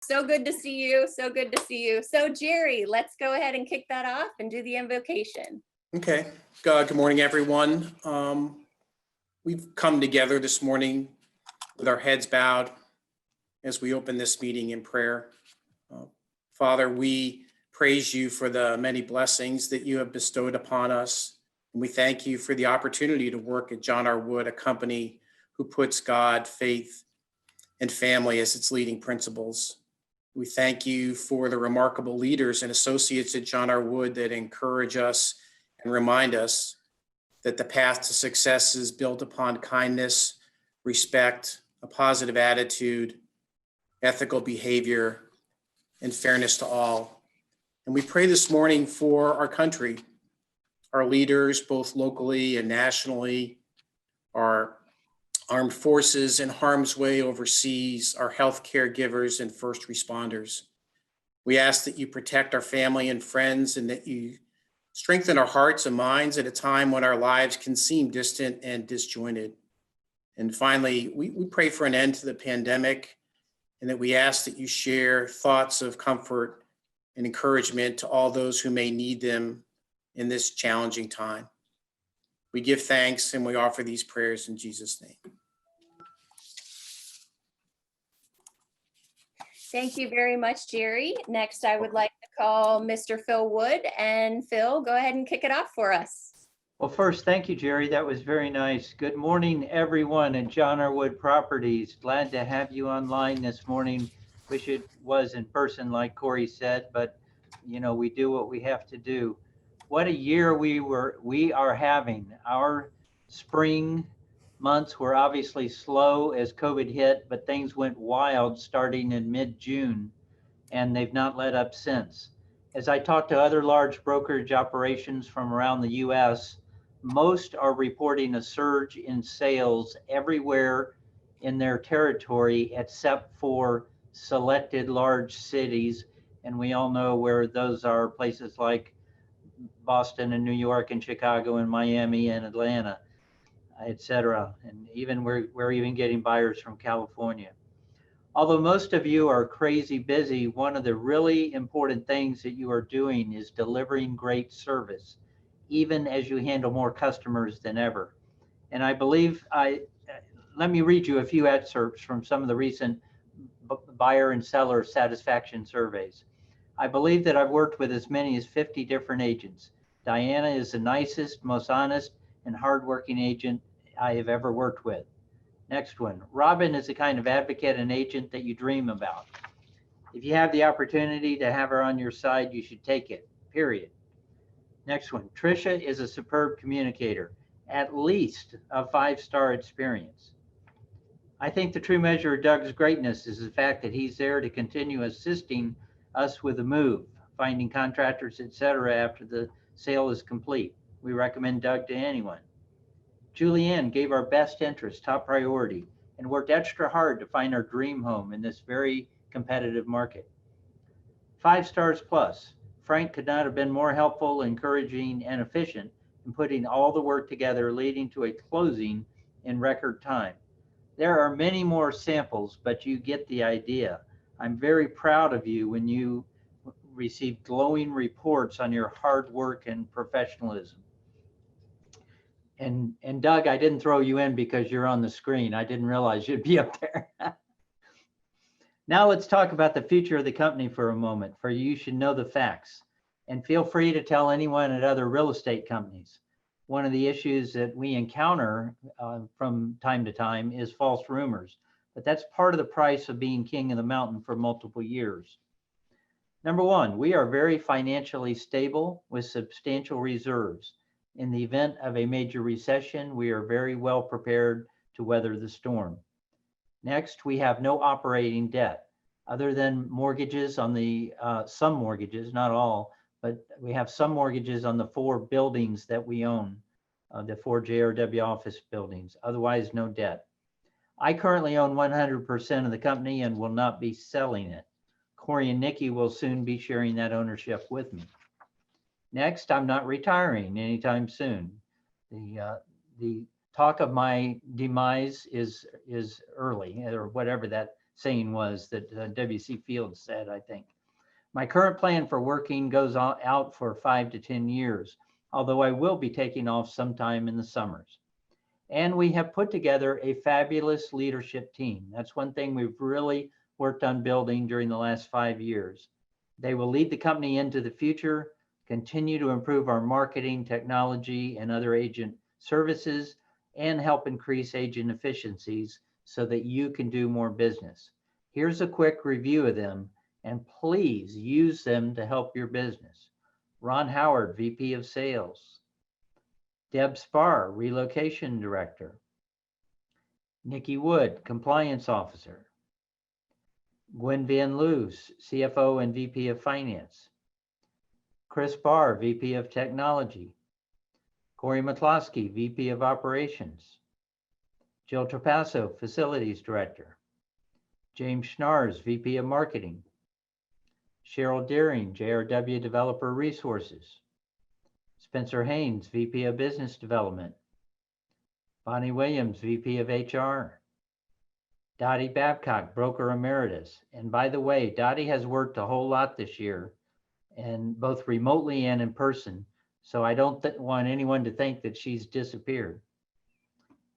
So good to see you. So good to see you. So Jerry, let's go ahead and kick that off and do the invocation. Okay. Good morning, everyone. We've come together this morning with our heads bowed as we open this meeting in prayer. Father, we praise you for the many blessings that you have bestowed upon us. And we thank you for the opportunity to work at John R. Wood, a company who puts God, faith, and family as its leading principles. We thank you for the remarkable leaders and associates at John R. Wood that encourage us and remind us that the path to success is built upon kindness, respect, a positive attitude, ethical behavior, and fairness to all. And we pray this morning for our country, our leaders, both locally and nationally, our armed forces in harm's way overseas, our health caregivers and first responders. We ask that you protect our family and friends and that you strengthen our hearts and minds at a time when our lives can seem distant and disjointed. And finally, we pray for an end to the pandemic and that we ask that you share thoughts of comfort and encouragement to all those who may need them in this challenging time. We give thanks and we offer these prayers in Jesus' name. Thank you very much, Jerry. Next, I would like to call Mr. Phil Wood. And Phil, go ahead and kick it off for us. Well, first, thank you, Jerry. That was very nice. Good morning, everyone at John R. Wood Properties. Glad to have you online this morning. Wish it was in person, like Corey said, but you know, we do what we have to do. What a year we are having. Our spring months were obviously slow as COVID hit, but things went wild starting in mid-June, and they've not let up since. As I talked to other large brokerage operations from around the US, most are reporting a surge in sales everywhere in their territory except for selected large cities. And we all know where those are, places like Boston and New York and Chicago and Miami and Atlanta, etc. And even we're even getting buyers from California. Although most of you are crazy busy, one of the really important things that you are doing is delivering great service, even as you handle more customers than ever. And I believe let me read you a few excerpts from some of the recent buyer and seller satisfaction surveys. I believe that I've worked with as many as 50 different agents. Diana is the nicest, most honest, and hardworking agent I have ever worked with. Next one, Robin is the kind of advocate and agent that you dream about. If you have the opportunity to have her on your side, you should take it, period. Next one, Trisha is a superb communicator, at least a 5-star experience. I think the true measure of Doug's greatness is the fact that he's there to continue assisting us with the move, finding contractors, etc. after the sale is complete. We recommend Doug to anyone. Julianne gave our best interest top priority and worked extra hard to find our dream home in this very competitive market. 5 stars plus. Frank could not have been more helpful, encouraging, and efficient in putting all the work together, leading to a closing in record time. There are many more samples, but you get the idea. I'm very proud of you when you receive glowing reports on your hard work and professionalism. And Doug, I didn't throw you in because you're on the screen. I didn't realize you'd be up there. Now let's talk about the future of the company for a moment, for you should know the facts. And feel free to tell anyone at other real estate companies. One of the issues that we encounter from time to time is false rumors, but that's part of the price of being king of the mountain for multiple years. Number one, we are very financially stable with substantial reserves. In the event of a major recession, we are very well prepared to weather the storm. Next, we have no operating debt other than mortgages on the, some mortgages, not all, but we have some mortgages on the 4 buildings that we own, the 4 JRW office buildings, otherwise no debt. I currently own 100% of the company and will not be selling it. Corey and Nikki will soon be sharing that ownership with me. Next, I'm not retiring anytime soon. The talk of my demise is early, or whatever that saying was that W.C. Fields said, I think. My current plan for working goes out for 5 to 10 years, although I will be taking off sometime in the summers. And we have put together a fabulous leadership team. That's one thing we've really worked on building during the last 5 years. They will lead the company into the future, continue to improve our marketing, technology, and other agent services, and help increase agent efficiencies so that you can do more business. Here's a quick review of them, and please use them to help your business. Ron Howard, VP of Sales. Deb Spar, Relocation Director. Nikki Wood, Compliance Officer. Gwen Van Loos, CFO and VP of Finance. Chris Barr, VP of Technology. Corey Matlosky, VP of Operations. Jill Trapasso, Facilities Director. James Schnars, VP of Marketing. Cheryl Deering, JRW Developer Resources. Spencer Haynes, VP of Business Development. Bonnie Williams, VP of HR. Dottie Babcock, Broker Emeritus. And by the way, Dottie has worked a whole lot this year, and both remotely and in person. So I don't want anyone to think that she's disappeared.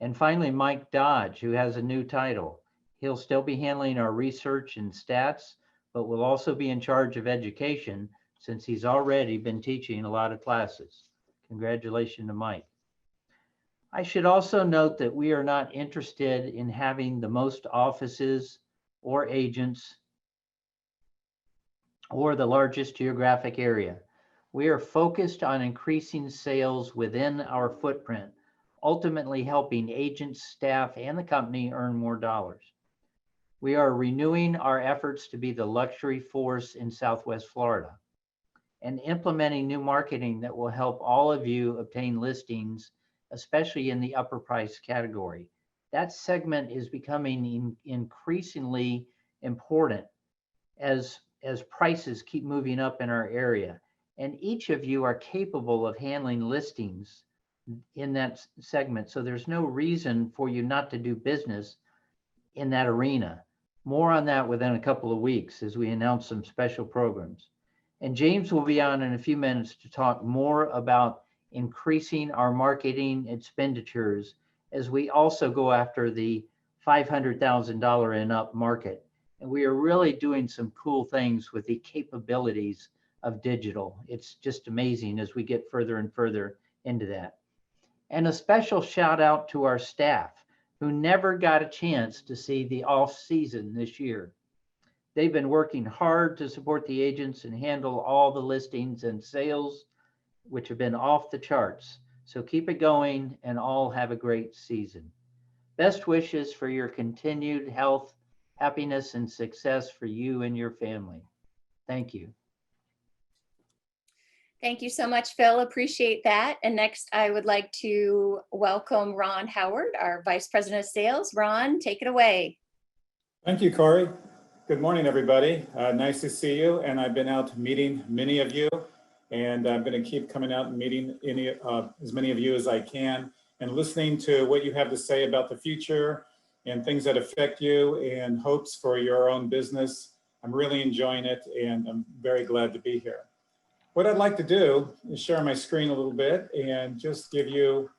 And finally, Mike Dodge, who has a new title. He'll still be handling our research and stats, but will also be in charge of education since he's already been teaching a lot of classes. Congratulations to Mike. I should also note that we are not interested in having the most offices or agents or the largest geographic area. We are focused on increasing sales within our footprint, ultimately helping agents, staff, and the company earn more dollars. We are renewing our efforts to be the luxury force in Southwest Florida and implementing new marketing that will help all of you obtain listings, especially in the upper price category. That segment is becoming increasingly important as prices keep moving up in our area. And each of you are capable of handling listings in that segment. So there's no reason for you not to do business in that arena. More on that within a couple of weeks as we announce some special programs. And James will be on in a few minutes to talk more about increasing our marketing expenditures as we also go after the $500,000 and up market. And we are really doing some cool things with the capabilities of digital. It's just amazing as we get further and further into that. And a special shout out to our staff who never got a chance to see the off season this year. They've been working hard to support the agents and handle all the listings and sales, which have been off the charts. So keep it going and all have a great season. Best wishes for your continued health, happiness, and success for you and your family. Thank you. Thank you so much, Phil. Appreciate that. And next, I would like to welcome Ron Howard, our Vice President of Sales. Ron, take it away. Thank you, Corey. Good morning, everybody. Nice to see you. And I've been out meeting many of you, and I'm going to keep coming out and meeting as many of you as I can and listening to what you have to say about the future and things that affect you and hopes for your own business. I'm really enjoying it, and I'm very glad to be here. What I'd like to do is share my screen a little bit and just give you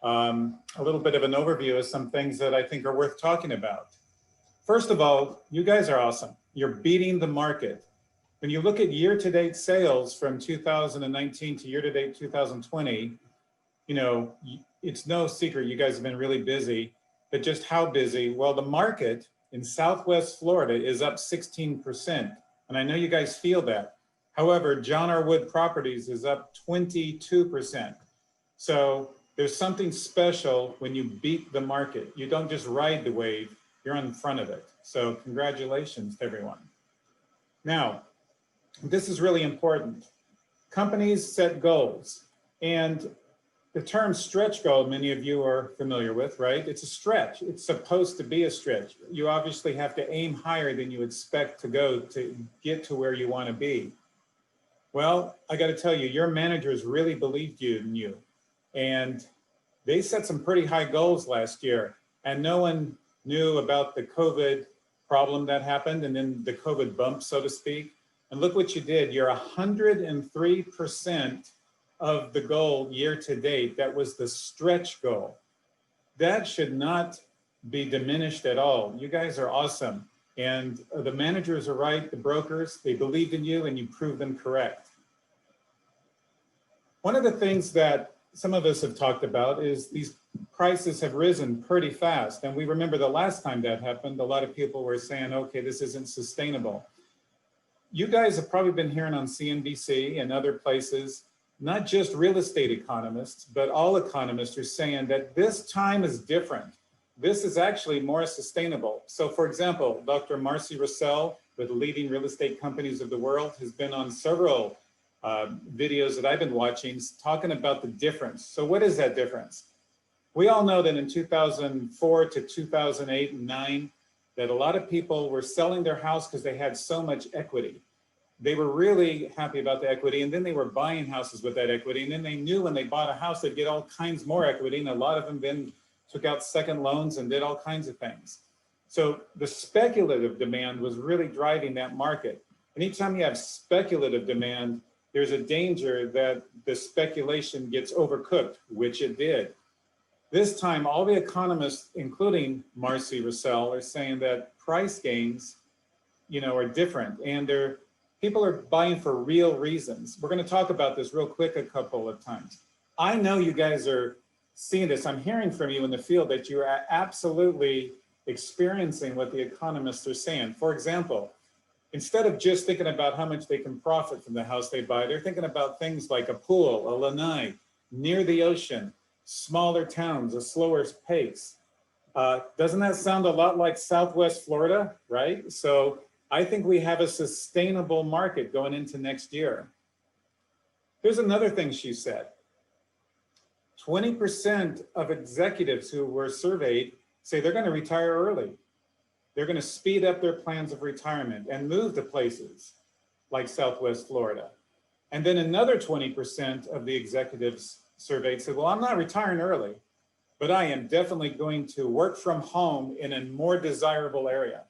a little bit of an overview of some things that I think are worth talking about. First of all, you guys are awesome. You're beating the market. When you look at year-to-date sales from 2019 to year-to-date 2020, you know, it's no secret you guys have been really busy, but just how busy? Well, the market in Southwest Florida is up 16%, and I know you guys feel that. However, John R. Wood Properties is up 22%. So there's something special when you beat the market. You don't just ride the wave, you're in front of it. So congratulations to everyone. Now, this is really important. Companies set goals, and the term stretch goal, many of you are familiar with, right? It's a stretch. It's supposed to be a stretch. You obviously have to aim higher than you expect to go to get to where you want to be. Well, I got to tell you, your managers really believed in you, and they set some pretty high goals last year, and no one knew about the COVID problem that happened and then the COVID bump, so to speak. And look what you did. You're 103% of the goal year to date. That was the stretch goal. That should not be diminished at all. You guys are awesome. And the managers are right, the brokers, they believed in you and you proved them correct. One of the things that some of us have talked about is these prices have risen pretty fast. And we remember the last time that happened, a lot of people were saying, okay, this isn't sustainable. You guys have probably been hearing on CNBC and other places, not just real estate economists, but all economists are saying that this time is different. This is actually more sustainable. So for example, Dr. Marcy Russell with leading real estate companies of the world has been on several videos that I've been watching talking about the difference. So what is that difference? We all know that in 2004 to 2008 and 9, that a lot of people were selling their house because they had so much equity. They were really happy about the equity, and then they were buying houses with that equity, and then they knew when they bought a house they'd get all kinds more equity, and a lot of them then took out second loans and did all kinds of things. So the speculative demand was really driving that market. Anytime you have speculative demand, there's a danger that the speculation gets overcooked, which it did. This time, all the economists, including Marcy Russell, are saying that price gains, are different, and people are buying for real reasons. We're going to talk about this real quick a couple of times. I know you guys are seeing this. I'm hearing from you in the field that you are absolutely experiencing what the economists are saying. For example, instead of just thinking about how much they can profit from the house they buy, they're thinking about things like a pool, a lanai, near the ocean, smaller towns, a slower pace. Doesn't that sound a lot like Southwest Florida, right? So I think we have a sustainable market going into next year. Here's another thing she said. 20% of executives who were surveyed say they're going to retire early. They're going to speed up their plans of retirement and move to places like Southwest Florida. And then another 20% of the executives surveyed said, well, I'm not retiring early, but I am definitely going to work from home in a more desirable area.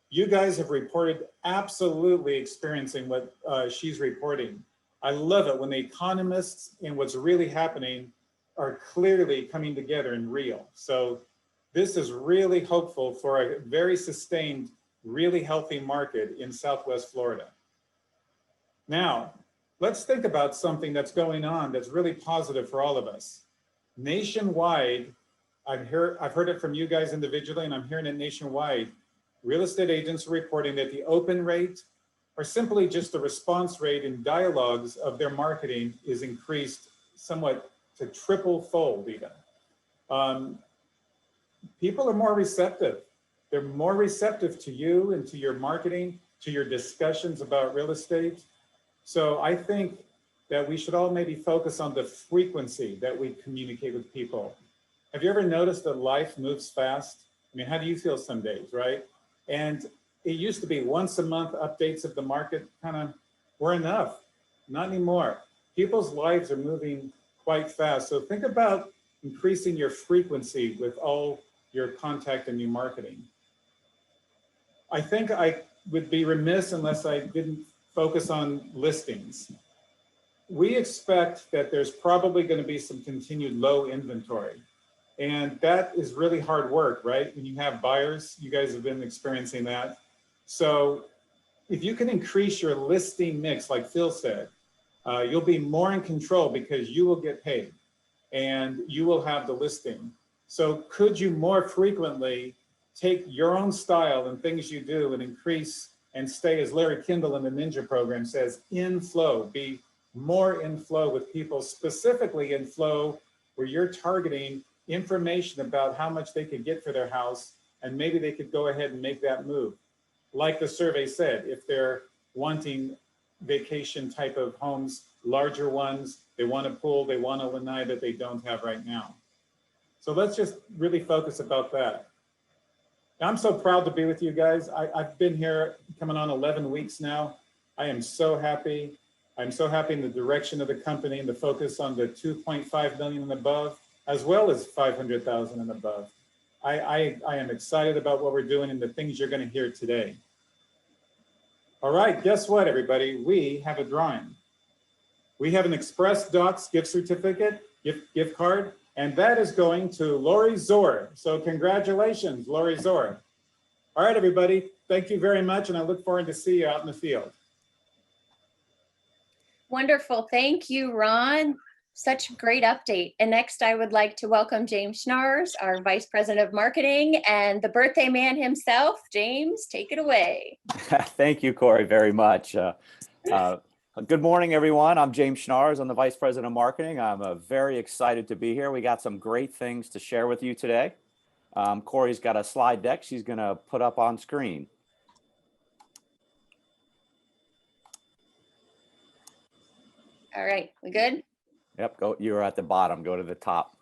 You guys have reported absolutely experiencing what she's reporting. I love it when the economists and what's really happening are clearly coming together and real. So this is really hopeful for a very sustained, really healthy market in Southwest Florida. Now, let's think about something that's going on that's really positive for all of us. Nationwide, I've heard it from you guys individually, and I'm hearing it nationwide. Real estate agents are reporting that the open rate, or simply just the response rate in dialogues of their marketing, is increased somewhat to triple-fold even. People are more receptive. They're more receptive to you and to your marketing, to your discussions about real estate. So I think that we should all maybe focus on the frequency that we communicate with people. Have you ever noticed that life moves fast? I mean, how do you feel some days, right? And it used to be once a month updates of the market kind of were enough. Not anymore. People's lives are moving quite fast. So think about increasing your frequency with all your contact and your marketing. I think I would be remiss unless I didn't focus on listings. We expect that there's probably going to be some continued low inventory. And that is really hard work, right? When you have buyers, you guys have been experiencing that. So if you can increase your listing mix, like Phil said, you'll be more in control because you will get paid and you will have the listing. So could you more frequently take your own style and things you do and increase and stay, as Larry Kindle in the Ninja program says, in flow, be more in flow with people, specifically in flow where you're targeting information about how much they could get for their house, and maybe they could go ahead and make that move. Like the survey said, if they're wanting vacation type of homes, larger ones, they want a pool, they want a lanai that they don't have right now. So let's just really focus about that. I'm so proud to be with you guys. I've been here coming on 11 weeks now. I am so happy. I'm so happy in the direction of the company and the focus on the 2.5 million and above, as well as 500,000 and above. I am excited about what we're doing and the things you're going to hear today. All right, guess what, everybody? We have a drawing. We have an Express Docs gift certificate, gift card, and that is going to Lori Zor. So congratulations, Lori Zor. All right, everybody, thank you very much, and I look forward to see you out in the field. Wonderful. Thank you, Ron. Such a great update. And next, I would like to welcome James Schnars, our Vice President of Marketing, and the birthday man himself. James, take it away. Thank you, Corey, very much. Good morning, everyone. I'm James Schnars. I'm the Vice President of Marketing. I'm very excited to be here. We got some great things to share with you today. Corey's got a slide deck she's going to put up on screen. All right, we good? Yep, go. You're at the bottom. Go to the top.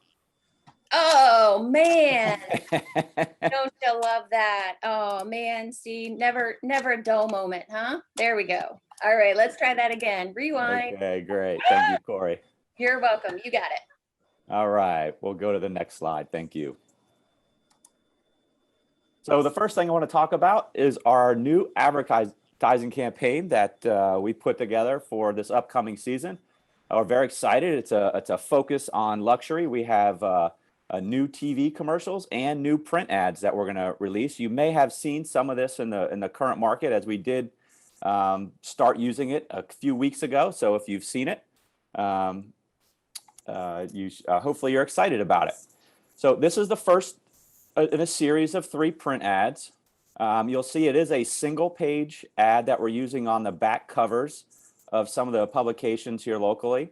Oh, man. Don't you love that? Oh, man. See, never a dull moment, huh? There we go. All right, let's try that again. Rewind. Okay, great. Thank you, Corey. You're welcome. You got it. All right, we'll go to the next slide. Thank you. So the first thing I want to talk about is our new advertising campaign that we put together for this upcoming season. We're very excited. It's a focus on luxury. We have new TV commercials and new print ads that we're going to release. You may have seen some of this in the current market, as we did start using it a few weeks ago. So if you've seen it, hopefully you're excited about it. So this is the first in a series of 3 print ads. You'll see it is a single page ad that we're using on the back covers of some of the publications here locally.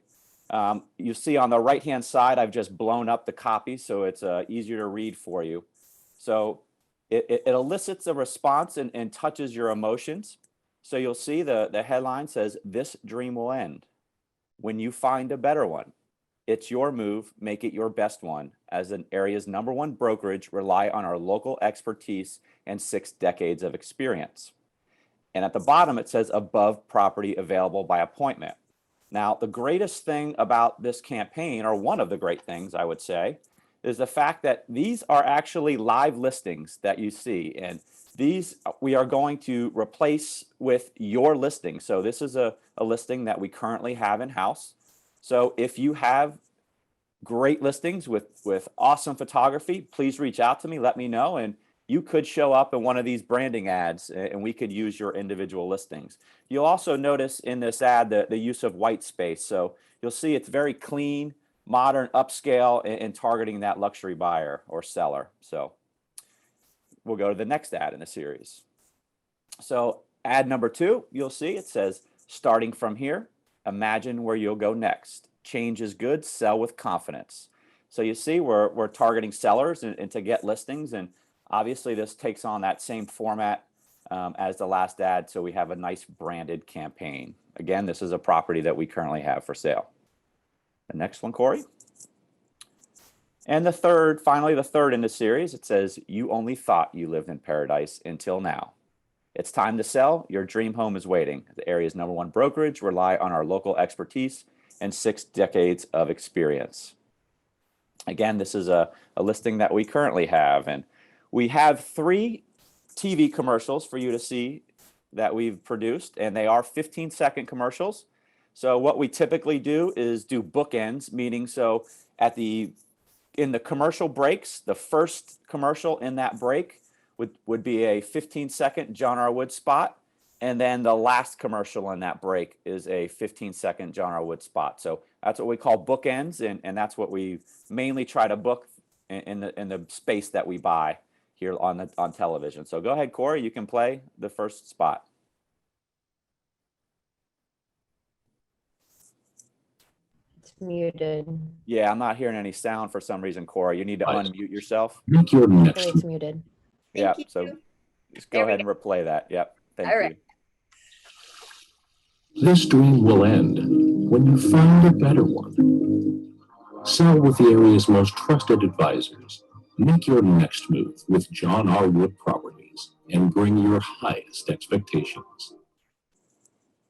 You see on the right-hand side, I've just blown up the copy so it's easier to read for you. So it elicits a response and touches your emotions. So you'll see the headline says, "This dream will end when you find a better one. It's your move, make it your best one. As an area's #1 brokerage, rely on our local expertise and 6 decades of experience." And at the bottom, it says above property available by appointment. Now, the greatest thing about this campaign, or one of the great things I would say, is the fact that these are actually live listings that you see. And these we are going to replace with your listing. So this is a listing that we currently have in-house. So if you have great listings with awesome photography, please reach out to me, let me know, and you could show up in one of these branding ads and we could use your individual listings. You'll also notice in this ad the use of white space. So you'll see it's very clean, modern, upscale, and targeting that luxury buyer or seller. So we'll go to the next ad in the series. So ad number 2, you'll see it says, "Starting from here, imagine where you'll go next. Change is good, sell with confidence." So you see we're targeting sellers and to get listings, and obviously this takes on that same format as the last ad, so we have a nice branded campaign. Again, this is a property that we currently have for sale. The next one, Corey. And finally the third in the series, it says, "You only thought you lived in paradise until now. It's time to sell. Your dream home is waiting. The area's #1 brokerage, rely on our local expertise and 6 decades of experience." Again, this is a listing that we currently have, and we have 3 TV commercials for you to see that we've produced, and they are 15-second commercials. So what we typically do is do bookends, meaning so in the commercial breaks, the first commercial in that break would be a 15-second John R. Wood spot, and then the last commercial in that break is a 15-second John R. Wood spot. So that's what we call bookends, and that's what we mainly try to book in the space that we buy here on television. So go ahead, Corey, you can play the first spot. It's muted. Yeah, I'm not hearing any sound for some reason, Corey. You need to unmute yourself. Make your next Okay, it's muted. Yeah, Thank so you. just go There we ahead and replay that. Yep, thank All right. you. This dream will end when you find a better one. Sell with the area's most trusted advisors. Make your next move with John R. Wood Properties and bring your highest expectations.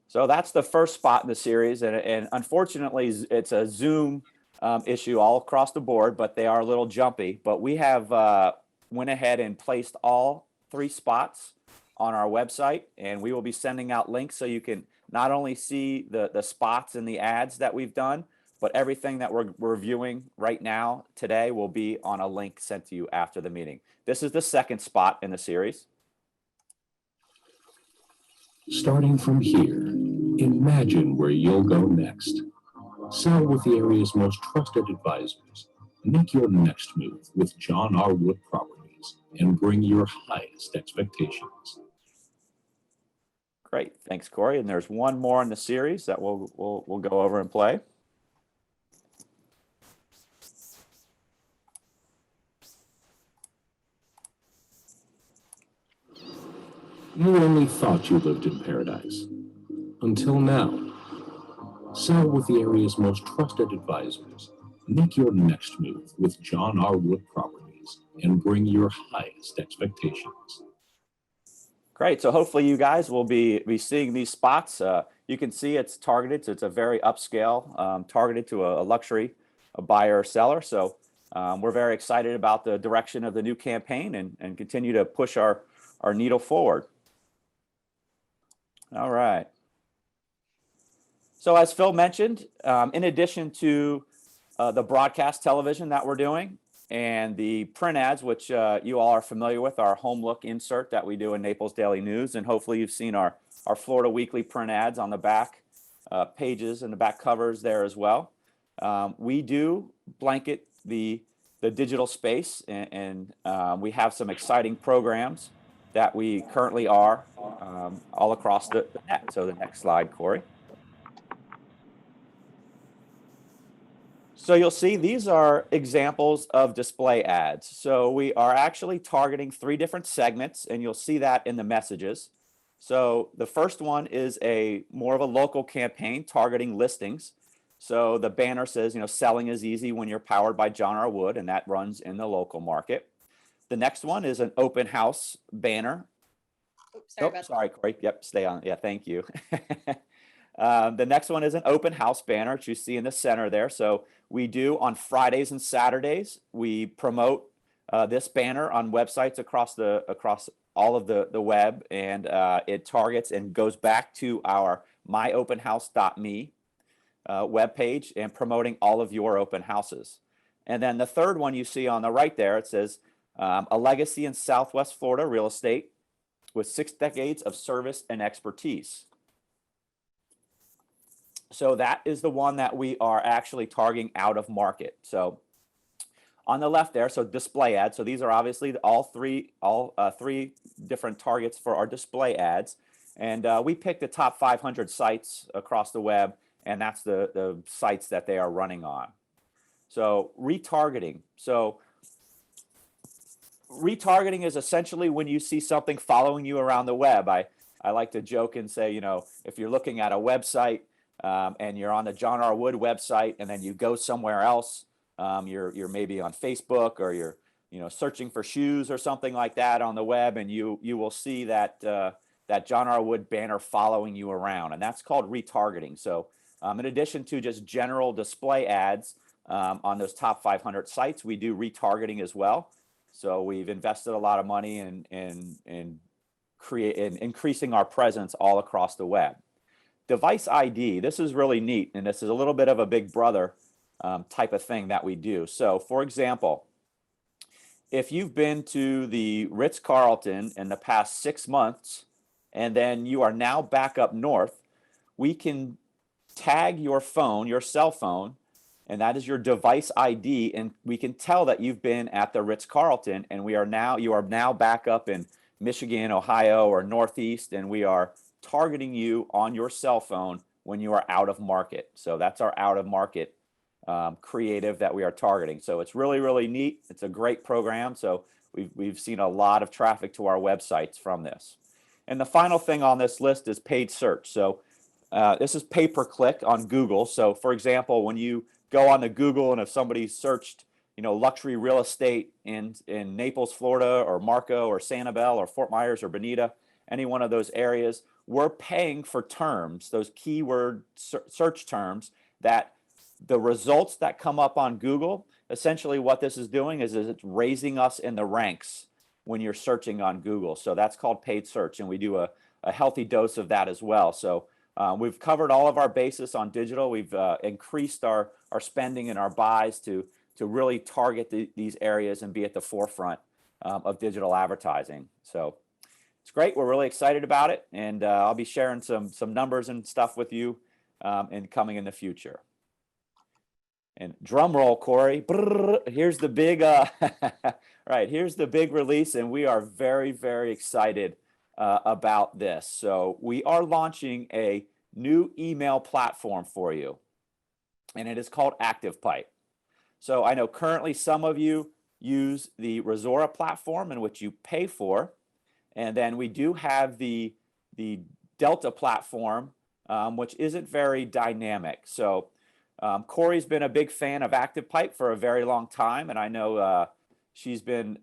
So that's the first spot in the series, and unfortunately, it's a Zoom issue all across the board, but they are a little jumpy. But we have went ahead and placed all 3 spots on our website, and we will be sending out links so you can not only see the spots and the ads that we've done, but everything that we're reviewing right now today will be on a link sent to you after the meeting. This is the second spot in the series. Starting from here, imagine where you'll go next. Sell with the area's most trusted advisors. Make your next move with John R. Wood Properties and bring your highest expectations. Great, thanks, Corey. And there's one more in the series that we'll go over and play. You only thought you lived in paradise. Until now. Sell with the area's most trusted advisors. Make your next move with John R. Wood Properties and bring your highest expectations. Great. So hopefully you guys will be seeing these spots. You can see it's targeted. So it's a very upscale, targeted to a luxury, a buyer or seller. So we're very excited about the direction of the new campaign and continue to push our needle forward. All right. So as Phil mentioned, in addition to the broadcast television that we're doing and the print ads, which you all are familiar with, our home look insert that we do in Naples Daily News, and hopefully you've seen our Florida Weekly print ads on the back pages and the back covers there as well. We do blanket the digital space, and we have some exciting programs that we currently are all across the net. So the next slide, Corey. So you'll see these are examples of display ads. So we are actually targeting 3 different segments, and you'll see that in the messages. So the first one is more of a local campaign targeting listings. So the banner says, selling is easy when you're powered by John R. Wood, and that runs in the local market. The next one is an open house banner. Oops, sorry, Corey. Yep, stay on. Yeah, thank you. The next one is an open house banner, which you see in the center there. So we do on Fridays and Saturdays, we promote this banner on websites across all of the web, and it targets and goes back to our myopenhouse.me webpage and promoting all of your open houses. And then the third one you see on the right there, it says a legacy in Southwest Florida real estate with 6 decades of service and expertise. So that is the one that we are actually targeting out of market. So on the left there, so display ads. So these are obviously all three different targets for our display ads. And we picked the top 500 sites across the web, and that's the sites that they are running on. So retargeting. So retargeting is essentially when you see something following you around the web. I like to joke and say, if you're looking at a website and you're on the John R. Wood website, and then you go somewhere else, you're maybe on Facebook, or you're searching for shoes or something like that on the web, and you will see that John R. Wood banner following you around, and that's called retargeting. So in addition to just general display ads on those top 500 sites, we do retargeting as well. So we've invested a lot of money in increasing our presence all across the web. Device ID, this is really neat, and this is a little bit of a big brother type of thing that we do. So for example, if you've been to the Ritz-Carlton in the past 6 months, and then you are now back up north, we can tag your phone, your cell phone, and that is your device ID, and we can tell that you've been at the Ritz-Carlton, and you are now back up in Michigan, Ohio, or Northeast, and we are targeting you on your cell phone when you are out of market. So that's our out of market creative that we are targeting. So it's really, really neat. It's a great program. So we've seen a lot of traffic to our websites from this. And the final thing on this list is paid search. So this is pay-per-click on Google. So for example, when you go on to Google, and if somebody searched luxury real estate in Naples, Florida, or Marco, or Sanibel, or Fort Myers, or Bonita, any one of those areas, we're paying for terms, those keyword search terms, that the results that come up on Google, essentially what this is doing is it's raising us in the ranks when you're searching on Google. So that's called paid search, and we do a healthy dose of that as well. So we've covered all of our basis on digital. We've increased our spending and our buys to really target these areas and be at the forefront of digital advertising. So it's great. We're really excited about it, and I'll be sharing some numbers and stuff with you and coming in the future. And drum roll, Corey. Brrr, here's the big right. Here's the big release, and we are very, very excited about this. So we are launching a new email platform for you, and it is called ActivePipe. So I know currently some of you use the Resora platform, in which you pay for, and then we do have the Delta platform, which isn't very dynamic. So Corey's been a big fan of ActivePipe for a very long time, and I know she's been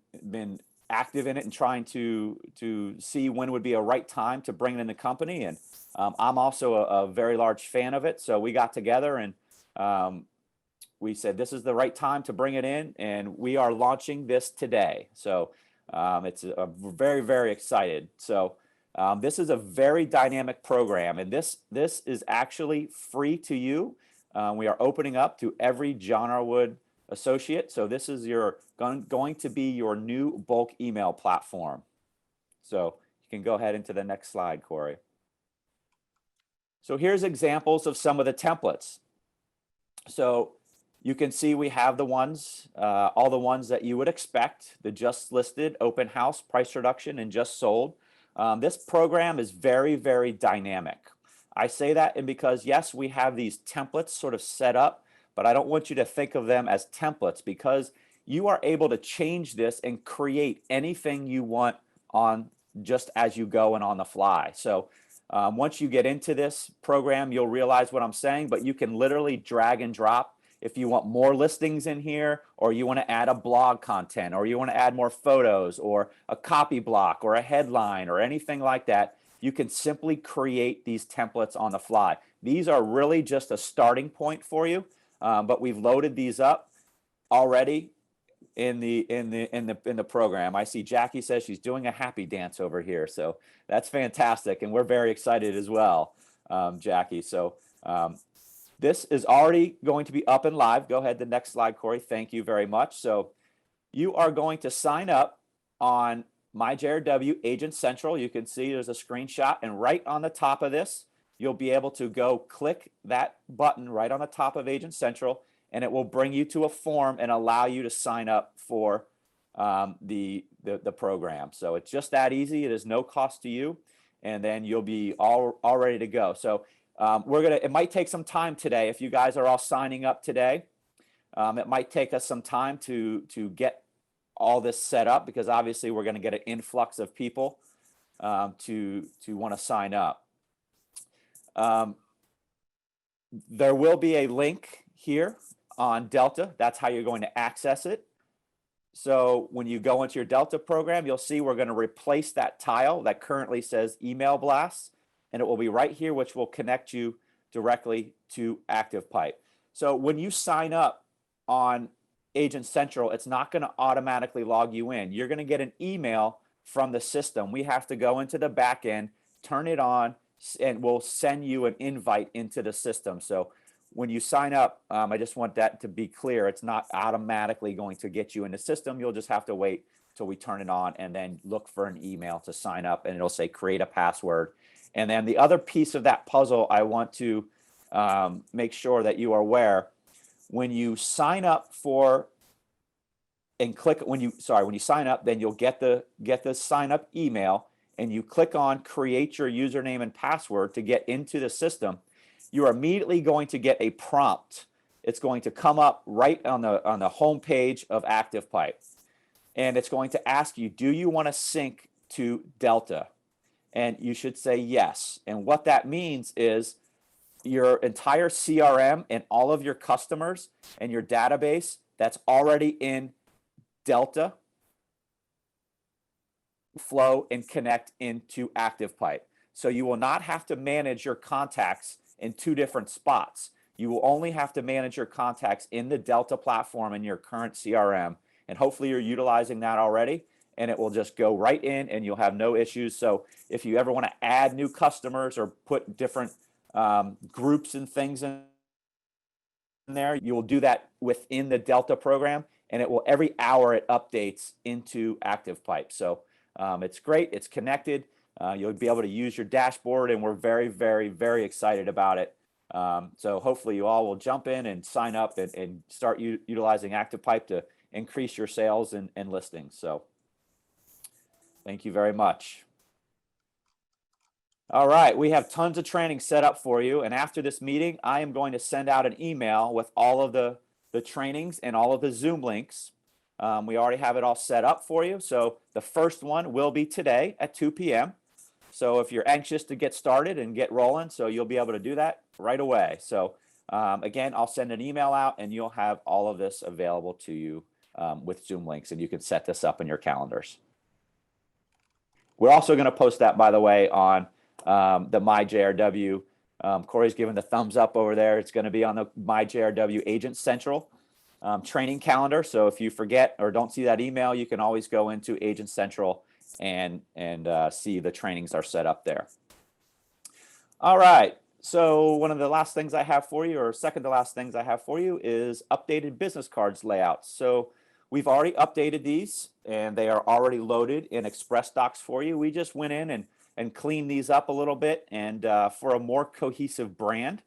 active in it and trying to see when would be a right time to bring it in the company. And I'm also a very large fan of it. So we got together and we said this is the right time to bring it in, and we are launching this today. So we're very, very excited. So this is a very dynamic program, and this is actually free to you. We are opening up to every John R. Wood associate. So this is going to be your new bulk email platform. So you can go ahead into the next slide, Corey. So here's examples of some of the templates. So you can see we have the ones, all the ones that you would expect: the just listed, open house, price reduction, and just sold. This program is very, very dynamic. I say that and because, yes, we have these templates sort of set up, but I don't want you to think of them as templates, because you are able to change this and create anything you want on just as you go and on the fly. So once you get into this program, you'll realize what I'm saying, but you can literally drag and drop. If you want more listings in here, or you want to add a blog content, or you want to add more photos, or a copy block, or a headline, or anything like that, you can simply create these templates on the fly. These are really just a starting point for you, but we've loaded these up already in the program. I see Jackie says she's doing a happy dance over here, so that's fantastic, and we're very excited as well, Jackie. So this is already going to be up and live. Go ahead, the next slide, Corey. Thank you very much. So you are going to sign up on MyJRW Agent Central. You can see there's a screenshot, and right on the top of this, you'll be able to go click that button right on the top of Agent Central, and it will bring you to a form and allow you to sign up for the program. So it's just that easy. It is no cost to you, and then you'll be all ready to go. So it might take some time today. If you guys are all signing up today, it might take us some time to get all this set up, because obviously we're going to get an influx of people to want to sign up. There will be a link here on Delta. That's how you're going to access it. So when you go into your Delta program, you'll see we're going to replace that tile that currently says email blasts, and it will be right here, which will connect you directly to ActivePipe. So when you sign up on Agent Central, it's not going to automatically log you in. You're going to get an email from the system. We have to go into the back end, turn it on, and we'll send you an invite into the system. So when you sign up, I just want that to be clear. It's not automatically going to get you in the system. You'll just have to wait till we turn it on and then look for an email to sign up, and it'll say create a password. And then the other piece of that puzzle I want to make sure that you are aware: when you sign up when you sign up, then you'll get the sign up email, and you click on create your username and password to get into the system. You're immediately going to get a prompt. It's going to come up right on the home page of ActivePipe, and it's going to ask you, do you want to sync to Delta? And you should say yes. And what that means is your entire CRM and all of your customers and your database that's already in Delta flow and connect into ActivePipe. So you will not have to manage your contacts in two different spots. You will only have to manage your contacts in the Delta platform in your current CRM. And hopefully you're utilizing that already, and it will just go right in and you'll have no issues. So if you ever want to add new customers or put different groups and things in there, you will do that within the Delta program, and it will every hour it updates into ActivePipe. So it's great. It's connected. You'll be able to use your dashboard, and we're very, very, very excited about it. So hopefully you all will jump in and sign up and start utilizing ActivePipe to increase your sales and listings. So thank you very much. All right, we have tons of training set up for you. And after this meeting, I am going to send out an email with all of the trainings and all of the Zoom links. We already have it all set up for you. So the first one will be today at 2 p.m. So if you're anxious to get started and get rolling, so you'll be able to do that right away. So again, I'll send an email out and you'll have all of this available to you with Zoom links, and you can set this up in your calendars. We're also going to post that, by the way, on the MyJRW. Corey's giving the thumbs up over there. It's going to be on the MyJRW Agent Central training calendar. So if you forget or don't see that email, you can always go into Agent Central and see the trainings are set up there. All right. So one of the last things I have for you, or second to last things I have for you, is updated business cards layouts. So we've already updated these, and they are already loaded in Express Docs for you. We just went in and cleaned these up a little bit, and for a more cohesive brand,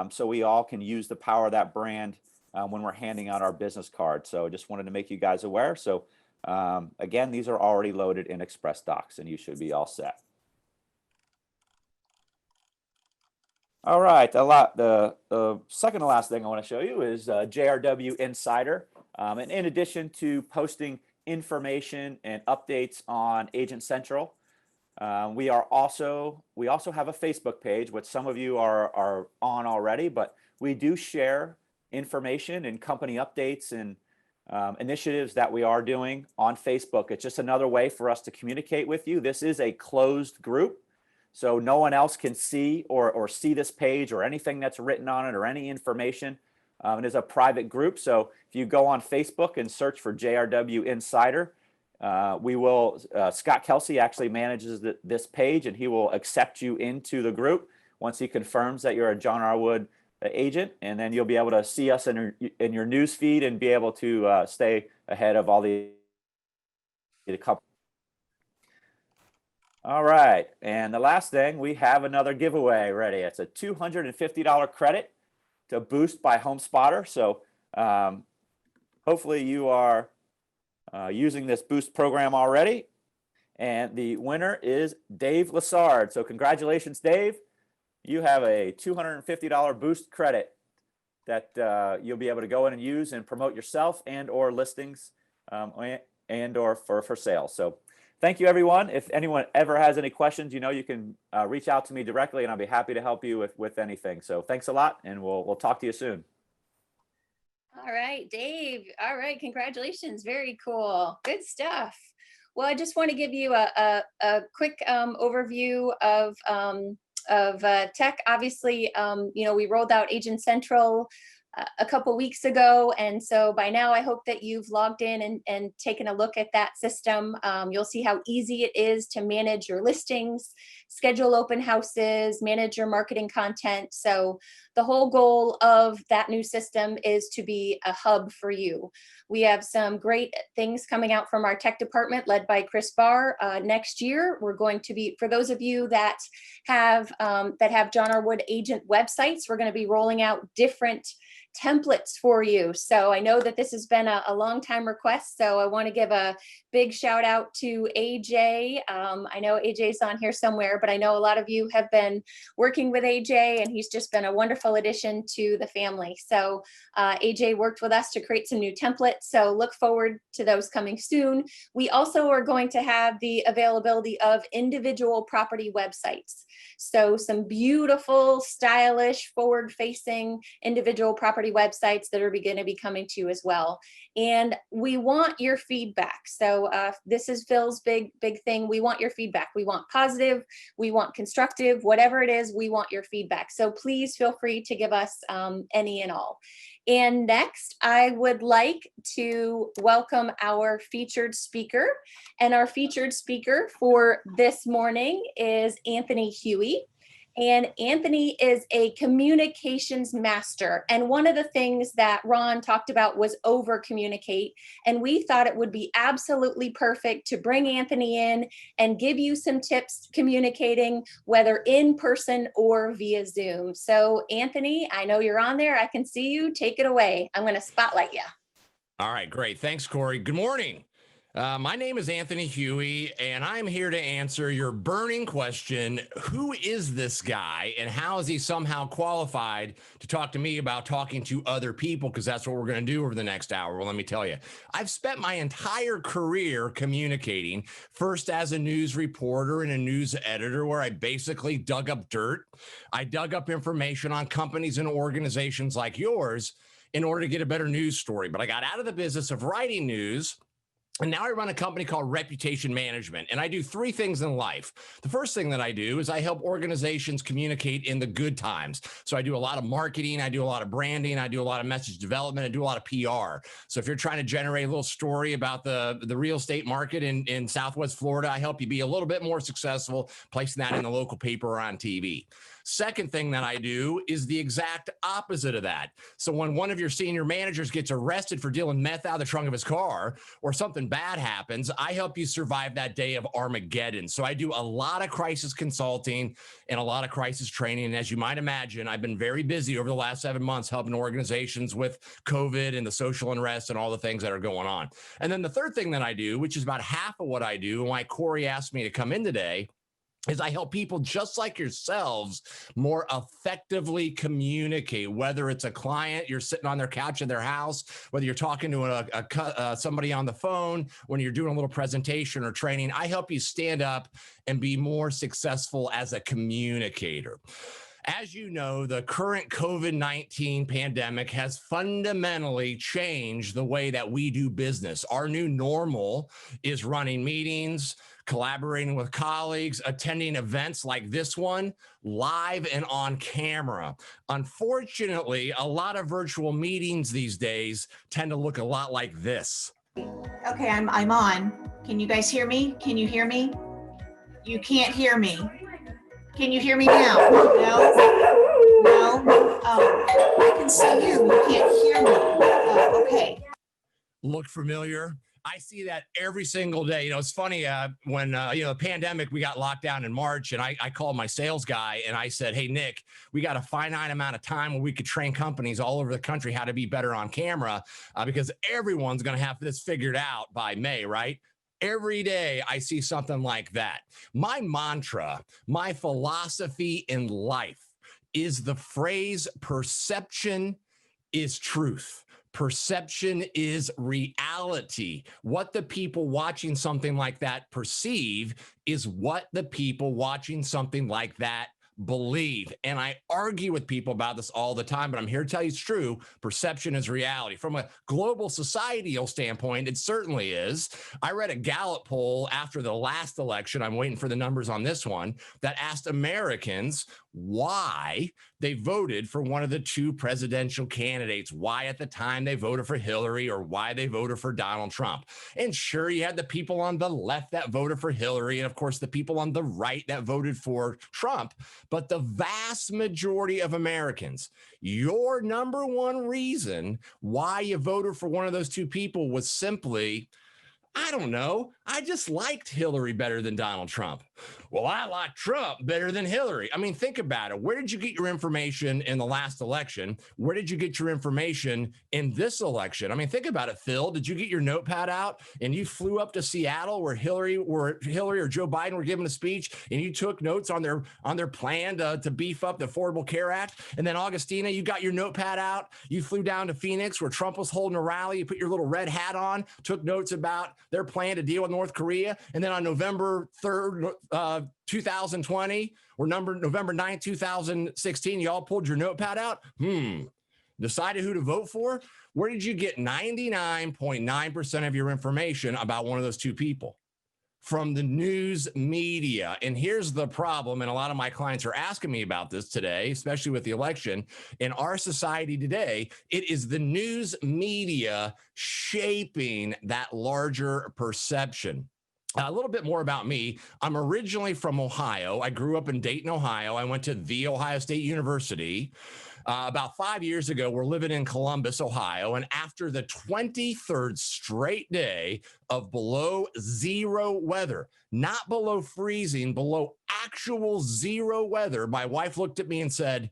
so we all can use the power of that brand when we're handing out our business cards. So just wanted to make you guys aware. So again, these are already loaded in Express Docs, and you should be all set. All right, the second to last thing I want to show you is JRW Insider. And in addition to posting information and updates on Agent Central, we also have a Facebook page, which some of you are on already, but we do share information and company updates and initiatives that we are doing on Facebook. It's just another way for us to communicate with you. This is a closed group, so no one else can see or see this page or anything that's written on it or any information. It is a private group. So if you go on Facebook and search for JRW Insider, Scott Kelsey actually manages this page, and he will accept you into the group once he confirms that you're a John R. Wood agent, and then you'll be able to see us in your news feed and be able to stay ahead of all the company. All right, and the last thing, we have another giveaway ready. It's a $250 credit to Boost by HomeSpotter. So hopefully you are using this Boost program already. And the winner is Dave Lassard. So congratulations, Dave. You have a $250 Boost credit that you'll be able to go in and use and promote yourself and or listings and or for sale. So thank you, everyone. If anyone ever has any questions, you can reach out to me directly, and I'll be happy to help you with anything. So thanks a lot, and we'll talk to you soon. All right, Dave. All right, congratulations. Very cool. Good stuff. Well, I just want to give you a quick overview of tech. Obviously, we rolled out Agent Central a couple weeks ago, and so by now I hope that you've logged in and taken a look at that system. You'll see how easy it is to manage your listings, schedule open houses, manage your marketing content. So the whole goal of that new system is to be a hub for you. We have some great things coming out from our tech department led by Chris Barr. Next year, we're going to be, for those of you that have John R. Wood agent websites, we're going to be rolling out different templates for you. So I know that this has been a long time request. So I want to give a big shout out to AJ. I know AJ's on here somewhere, but I know a lot of you have been working with AJ, and he's just been a wonderful addition to the family. So AJ worked with us to create some new templates. So look forward to those coming soon. We also are going to have the availability of individual property websites. So some beautiful, stylish, forward-facing individual property websites that are going to be coming to you as well. And we want your feedback. So this is Phil's big thing. We want your feedback. We want positive, we want constructive, whatever it is, we want your feedback. So please feel free to give us any and all. And next, I would like to welcome our featured speaker. And our featured speaker for this morning is Anthony Huey. And Anthony is a communications master. And one of the things that Ron talked about was over communicate. And we thought it would be absolutely perfect to bring Anthony in and give you some tips communicating, whether in person or via Zoom. So Anthony, I know you're on there. I can see you. Take it away. I'm going to spotlight you. All right, great. Thanks, Corey. Good morning. My name is Anthony Huey, and I'm here to answer your burning question: who is this guy, and how is he somehow qualified to talk to me about talking to other people? Because that's what we're going to do over the next hour. Well, let me tell you, I've spent my entire career communicating, first as a news reporter and a news editor, where I basically dug up dirt. I dug up information on companies and organizations like yours in order to get a better news story. But I got out of the business of writing news, and now I run a company called Reputation Management, and I do three things in life. The first thing that I do is I help organizations communicate in the good times. So I do a lot of marketing, I do a lot of branding, I do a lot of message development, I do a lot of PR. So if you're trying to generate a little story about the real estate market in Southwest Florida, I help you be a little bit more successful placing that in the local paper or on TV. Second thing that I do is the exact opposite of that. So when one of your senior managers gets arrested for dealing meth out of the trunk of his car, or something bad happens, I help you survive that day of Armageddon. So I do a lot of crisis consulting and a lot of crisis training. And as you might imagine, I've been very busy over the last 7 months helping organizations with COVID and the social unrest and all the things that are going on. And then the third thing that I do, which is about half of what I do, and why Corey asked me to come in today, is I help people just like yourselves more effectively communicate, whether it's a client, you're sitting on their couch in their house, whether you're talking to somebody on the phone, when you're doing a little presentation or training. I help you stand up and be more successful as a communicator. As you know, the current COVID-19 pandemic has fundamentally changed the way that we do business. Our new normal is running meetings, collaborating with colleagues, attending events like this one, live and on camera. Unfortunately, a lot of virtual meetings these days tend to look a lot like this. Okay, I'm on. Can you guys hear me? Can you hear me? You can't hear me. Can you hear me now? No? No? Oh, I can see you. You can't hear me. Oh, okay. Look familiar? I see that every single day. You know, it's funny when, the pandemic, we got locked down in March, and I called my sales guy and I said, hey, Nick, we got a finite amount of time where we could train companies all over the country how to be better on camera because everyone's going to have this figured out by May, right? Every day I see something like that. My mantra, my philosophy in life is the phrase perception is truth. Perception is reality. What the people watching something like that perceive is what the people watching something like that believe. And I argue with people about this all the time, but I'm here to tell you it's true. Perception is reality. From a global societal standpoint, it certainly is. I read a Gallup poll after the last election, I'm waiting for the numbers on this one, that asked Americans why they voted for one of the two presidential candidates, why at the time they voted for Hillary or why they voted for Donald Trump. And sure, you had the people on the left that voted for Hillary, and of course the people on the right that voted for Trump. But the vast majority of Americans, your number one reason why you voted for one of those two people was simply, I don't know, I just liked Hillary better than Donald Trump. Well, I like Trump better than Hillary. I mean, think about it. Where did you get your information in the last election? Where did you get your information in this election? I mean, think about it, Phil. Did you get your notepad out and you flew up to Seattle where Hillary or Joe Biden were giving a speech and you took notes on their plan to beef up the Affordable Care Act? And then Augustina, you got your notepad out. You flew down to Phoenix where Trump was holding a rally. You put your little red hat on, took notes about their plan to deal with North Korea. And then on November 3rd, 2020, We're November 9th, 2016. Y'all pulled your notepad out? Decided who to vote for? Where did you get 99.9% of your information about one of those two people? From the news media. And here's the problem, and a lot of my clients are asking me about this today, especially with the election. In our society today, it is the news media shaping that larger perception. A little bit more about me. I'm originally from Ohio. I grew up in Dayton, Ohio. I went to The Ohio State University. About 5 years ago, we're living in Columbus, Ohio. And after the 23rd straight day of below zero weather, not below freezing, below actual zero weather, my wife looked at me and said,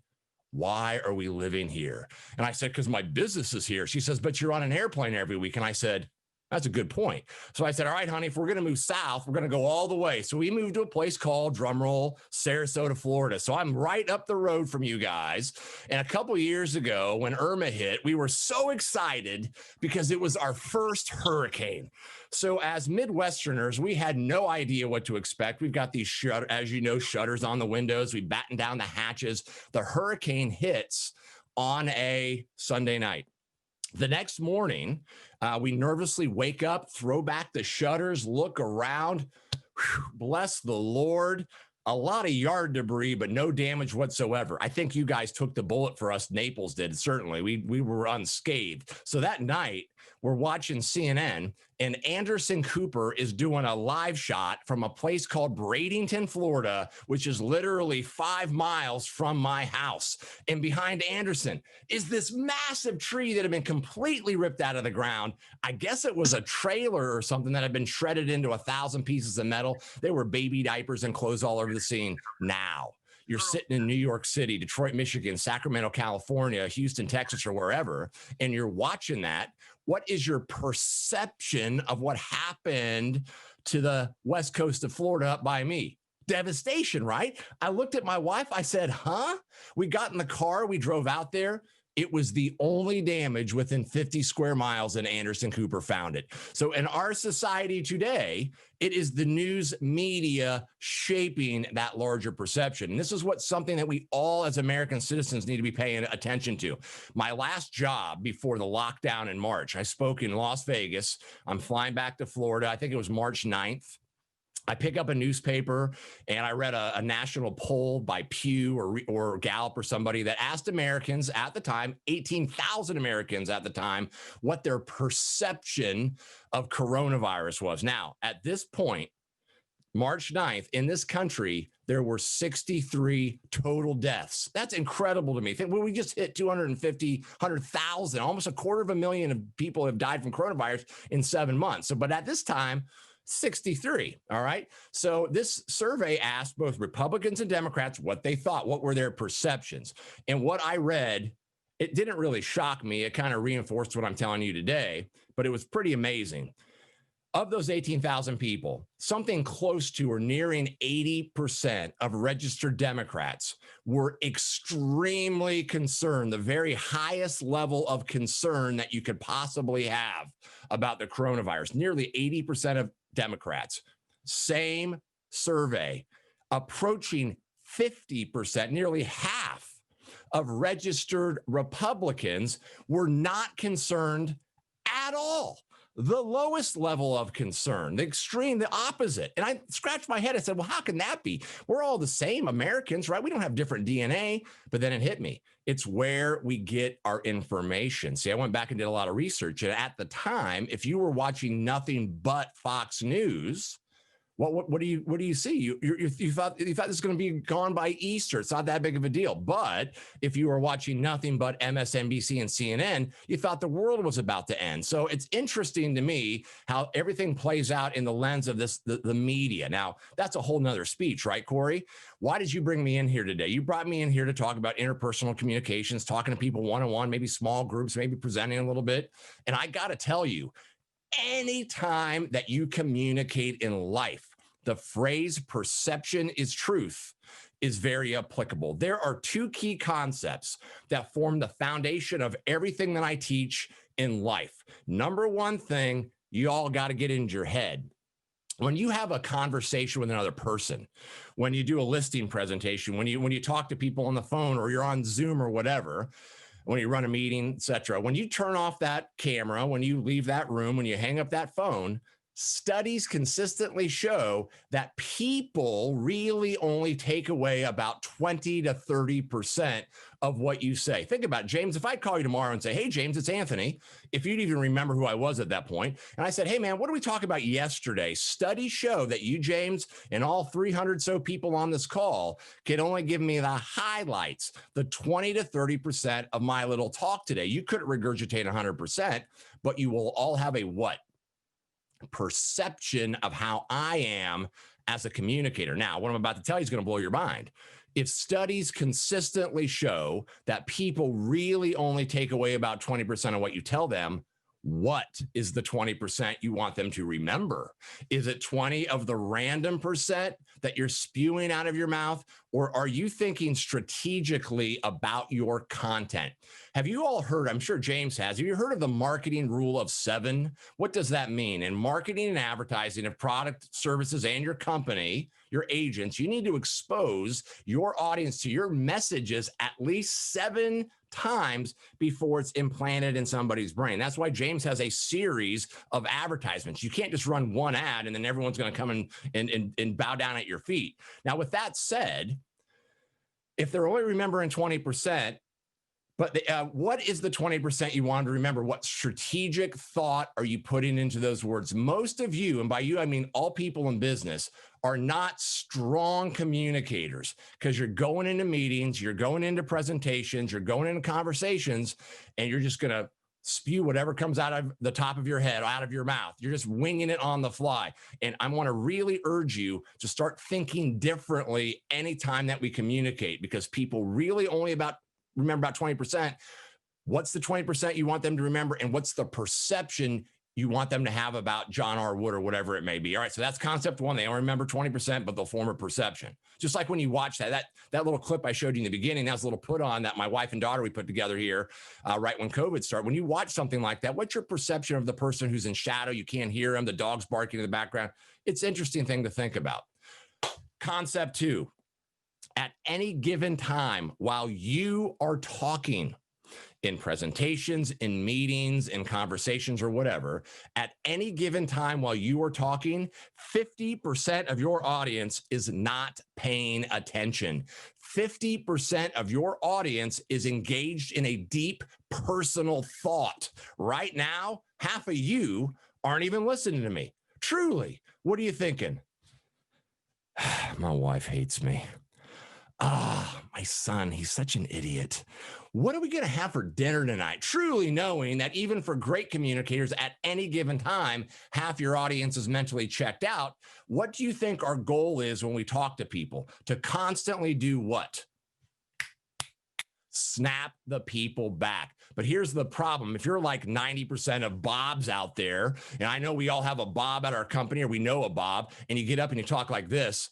"Why are we living here?" And I said, "Because my business is here." She says, "But you're on an airplane every week." And I said, "That's a good point." So I said, "All right, honey, if we're going to move south, we're going to go all the way." So we moved to a place called, drumroll, Sarasota, Florida. So I'm right up the road from you guys. And a couple of years ago, when Irma hit, we were so excited because it was our first hurricane. So as Midwesterners, we had no idea what to expect. We've got these, as you know, shutters on the windows. We batten down the hatches. The hurricane hits on a Sunday night. The next morning, we nervously wake up, throw back the shutters, look around. Whew, bless the Lord. A lot of yard debris, but no damage whatsoever. I think you guys took the bullet for us. Naples did, certainly. We were unscathed. So that night, we're watching CNN, and Anderson Cooper is doing a live shot from a place called Bradenton, Florida, which is literally 5 miles from my house. And behind Anderson is this massive tree that had been completely ripped out of the ground. I guess it was a trailer or something that had been shredded into 1,000 pieces of metal. There were baby diapers and clothes all over the scene. Now, you're sitting in New York City, Detroit, Michigan, Sacramento, California, Houston, Texas, or wherever, and you're watching that. What is your perception of what happened to the west coast of Florida up by me? Devastation, right? I looked at my wife. I said, "Huh?" We got in the car. We drove out there. It was the only damage within 50 square miles, and Anderson Cooper found it. So in our society today, it is the news media shaping that larger perception. And this is something that we all as American citizens need to be paying attention to. My last job before the lockdown in March, I spoke in Las Vegas. I'm flying back to Florida. I think it was March 9th. I pick up a newspaper and I read a national poll by Pew or Gallup or somebody that asked Americans at the time, 18,000 Americans at the time, what their perception of coronavirus was. Now, at this point, March 9th, in this country, there were 63 total deaths. That's incredible to me. Think we just hit 250, 100,000, almost 250,000 of people have died from coronavirus in 7 months. So, but at this time, 63. All right. So this survey asked both Republicans and Democrats what they thought, what were their perceptions. And what I read, it didn't really shock me. It kind of reinforced what I'm telling you today, but it was pretty amazing. Of those 18,000 people, something close to or nearing 80% of registered Democrats were extremely concerned, the very highest level of concern that you could possibly have about the coronavirus. Nearly 80% of Democrats. Same survey, approaching 50%, nearly half of registered Republicans were not concerned at all. The lowest level of concern, the extreme, the opposite. And I scratched my head. I said, well, how can that be? We're all the same Americans, right? We don't have different DNA. But then it hit me. It's where we get our information. See, I went back and did a lot of research. And at the time, if you were watching nothing but Fox News, what do you see? You thought this was going to be gone by Easter. It's not that big of a deal. But if you were watching nothing but MSNBC and CNN, you thought the world was about to end. So it's interesting to me how everything plays out in the lens of the media. Now, that's a whole nother speech, right, Corey? Why did you bring me in here today? You brought me in here to talk about interpersonal communications, talking to people one-on-one, maybe small groups, maybe presenting a little bit. And I got to tell you, anytime that you communicate in life, the phrase perception is truth is very applicable. There are two key concepts that form the foundation of everything that I teach in life. Number one thing, you all got to get into your head. when you have a conversation with another person, when you do a listing presentation, when you talk to people on the phone or you're on Zoom or whatever, when you run a meeting, etc., when you turn off that camera, when you leave that room, when you hang up that phone, studies consistently show that people really only take away about 20 to 30% of what you say. Think about it, James. If I call you tomorrow and say, hey, James, it's Anthony, if you'd even remember who I was at that point, and I said, hey, man, what did we talk about yesterday? Studies show that you, James, and all 300 so people on this call can only give me the highlights, the 20 to 30% of my little talk today. You couldn't regurgitate 100%, but you will all have a what? Perception of how I am as a communicator. Now, what I'm about to tell you is going to blow your mind. If studies consistently show that people really only take away about 20% of what you tell them, what is the 20% you want them to remember? Is it 20 of the random percent that you're spewing out of your mouth? Or are you thinking strategically about your content? Have you all heard, I'm sure James has, have you heard of the marketing rule of 7? What does that mean? In marketing and advertising of product, services, and your company, your agents, you need to expose your audience to your messages at least 7 times before it's implanted in somebody's brain. That's why James has a series of advertisements. You can't just run one ad and then everyone's going to come and bow down at your feet. Now, with that said, if they're only remembering 20%, but what is the 20% you want to remember? What strategic thought are you putting into those words? Most of you, and by you, I mean all people in business, are not strong communicators because you're going into meetings, you're going into presentations, you're going into conversations, and you're just going to spew whatever comes out of the top of your head, out of your mouth. You're just winging it on the fly. And I want to really urge you to start thinking differently anytime that we communicate, because people really only remember about 20%. What's the 20% you want them to remember? And what's the perception you want them to have about John R. Wood or whatever it may be? All right, so that's concept 1. They only remember 20%, but they'll form a perception. Just like when you watch that little clip I showed you in the beginning, that was a little put on that my wife and daughter, we put together here right when COVID started. When you watch something like that, what's your perception of the person who's in shadow? You can't hear him. The dog's barking in the background. It's an interesting thing to think about. Concept 2. At any given time while you are talking in presentations, in meetings, in conversations or whatever, at any given time while you are talking, 50% of your audience is not paying attention. 50% of your audience is engaged in a deep personal thought. Right now, half of you aren't even listening to me. Truly, what are you thinking? My wife hates me. My son, he's such an idiot. What are we going to have for dinner tonight? Truly knowing that even for great communicators at any given time, half your audience is mentally checked out. What do you think our goal is when we talk to people? To constantly do what? Snap the people back. But here's the problem. If you're like 90% of Bobs out there, and I know we all have a Bob at our company, or we know a Bob, and you get up and you talk like this.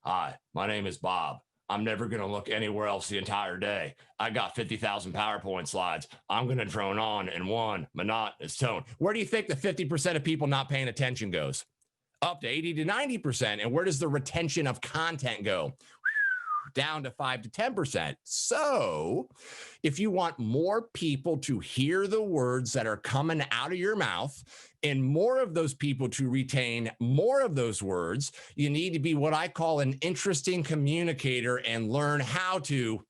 Hi, my name is Bob. I'm never going to look anywhere else the entire day. I got 50,000 PowerPoint slides. I'm going to drone on in one monotonous tone. Where do you think the 50% of people not paying attention goes? Up to 80 to 90%. And where does the retention of content go? Down to 5 to 10%. So if you want more people to hear the words that are coming out of your mouth and more of those people to retain more of those words, you need to be what I call an interesting communicator and learn how to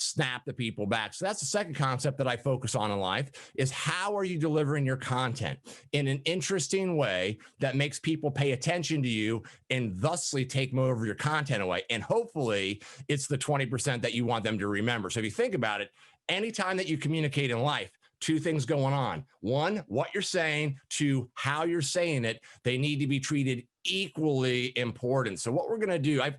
snap the people back. So that's the second concept that I focus on in life, is how are you delivering your content in an interesting way that makes people pay attention to you and thusly take more of your content away. And hopefully it's the 20% that you want them to remember. So if you think about it, anytime that you communicate in life, 2 things going on. 1, what you're saying. 2, how you're saying it. They need to be treated equally important. So what we're going to do, I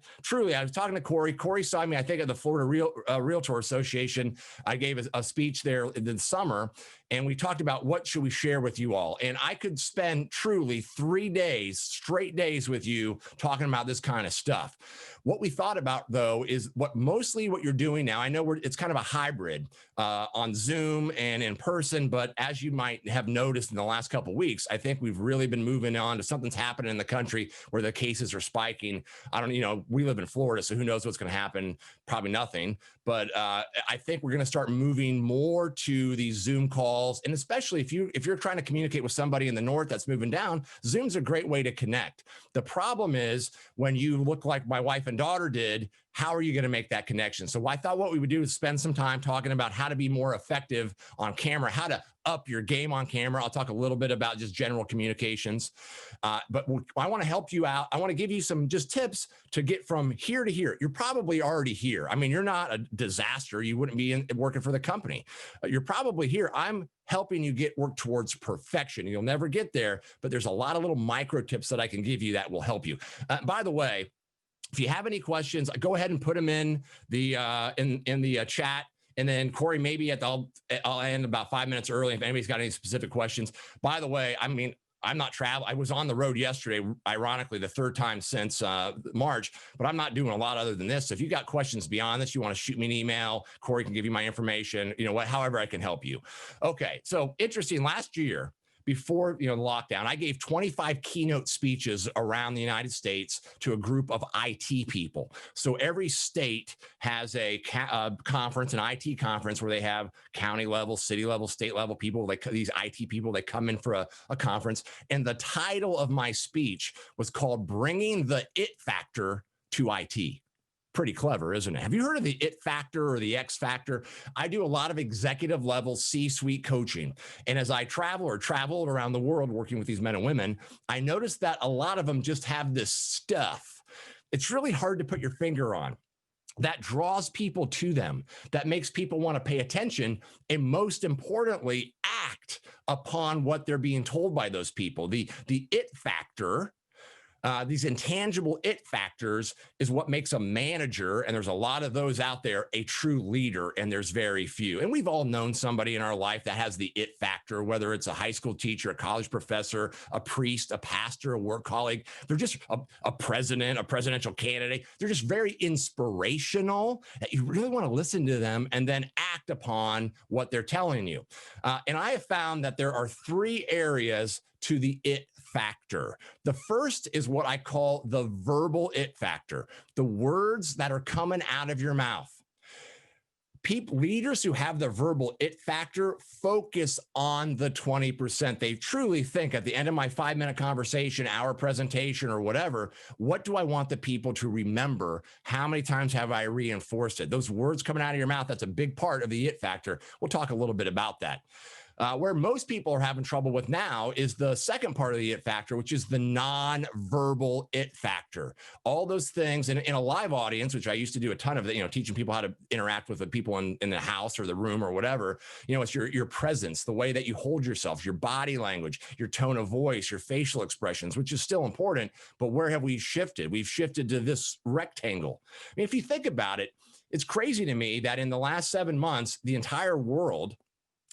was talking to Corey. Corey saw me, I think, at the Florida Realtor Association. I gave a speech there in the summer, and we talked about what should we share with you all. And I could spend truly 3 days, straight days with you talking about this kind of stuff. What we thought about, though, is what you're doing now. I know it's kind of a hybrid on Zoom and in person, but as you might have noticed in the last couple of weeks, I think we've really been moving on to something's happening in the country where the cases are spiking. We live in Florida, so who knows what's going to happen? Probably nothing. But I think we're going to start moving more to these Zoom calls, and especially if you're trying to communicate with somebody in the north that's moving down, Zoom's a great way to connect. The problem is when you look like my wife and daughter did, how are you going to make that connection? So I thought what we would do is spend some time talking about how to be more effective on camera, how to up your game on camera. I'll talk a little bit about just general communications, but I want to help you out. I want to give you some just tips to get from here to here. You're probably already here. I mean, you're not a disaster. You wouldn't be working for the company. You're probably here. I'm helping you work towards perfection. You'll never get there, but there's a lot of little micro tips that I can give you that will help you. By the way, if you have any questions, go ahead and put them in the chat. And then Corey, maybe I'll end about 5 minutes early if anybody's got any specific questions. By the way, I mean, I'm not traveling. I was on the road yesterday, ironically, the third time since March, but I'm not doing a lot other than this. So if you got questions beyond this, you want to shoot me an email, Corey can give you my information, however I can help you. Okay. So interesting. Last year, before the lockdown, I gave 25 keynote speeches around the United States to a group of IT people. So every state has a conference, an IT conference, where they have county level, city level, state level people, like these IT people, they come in for a conference. And the title of my speech was called Bringing the It Factor to IT. Pretty clever, isn't it? Have you heard of the It Factor or the X Factor? I do a lot of executive level C-suite coaching. And as I traveled around the world working with these men and women, I noticed that a lot of them just have this stuff. It's really hard to put your finger on. That draws people to them, that makes people want to pay attention, and most importantly, act upon what they're being told by those people. The It Factor, these intangible it factors, is what makes a manager, and there's a lot of those out there, a true leader, and there's very few. And we've all known somebody in our life that has the it factor, whether it's a high school teacher, a college professor, a priest, a pastor, a work colleague. They're just a president, a presidential candidate. They're just very inspirational that you really want to listen to them and then act upon what they're telling you. And I have found that there are 3 areas to the it factor. The first is what I call the verbal it factor, the words that are coming out of your mouth. Leaders who have the verbal it factor focus on the 20%. They truly think at the end of my 5-minute conversation, hour presentation, or whatever, what do I want the people to remember? How many times have I reinforced it? Those words coming out of your mouth, that's a big part of the it factor. We'll talk a little bit about that. Where most people are having trouble with now is the second part of the it factor, which is the non-verbal it factor. All those things in a live audience, which I used to do a ton of, teaching people how to interact with the people in the house or the room or whatever. It's your presence, the way that you hold yourself, your body language, your tone of voice, your facial expressions, which is still important. But where have we shifted? We've shifted to this rectangle. I mean, if you think about it, it's crazy to me that in the last 7 months, the entire world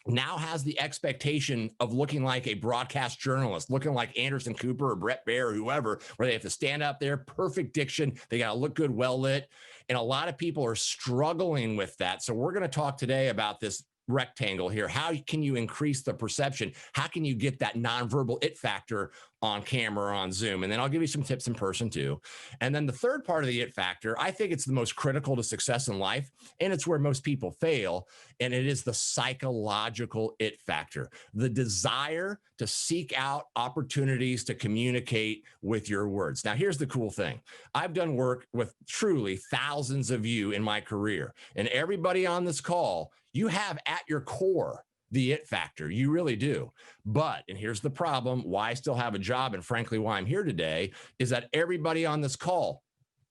now has the expectation of looking like a broadcast journalist, looking like Anderson Cooper or Brett Baer or whoever, where they have to stand up there, perfect diction. They got to look good, well lit. And a lot of people are struggling with that. So we're going to talk today about this rectangle here. How can you increase the perception? How can you get that nonverbal it factor on camera or on Zoom? And then I'll give you some tips in person too. And then the third part of the it factor, I think it's the most critical to success in life, and it's where most people fail. And it is the psychological it factor, the desire to seek out opportunities to communicate with your words. Now, here's the cool thing. I've done work with truly thousands of you in my career, and everybody on this call, you have at your core the it factor. You really do. But, and here's the problem, why I still have a job, and frankly, why I'm here today, is that everybody on this call,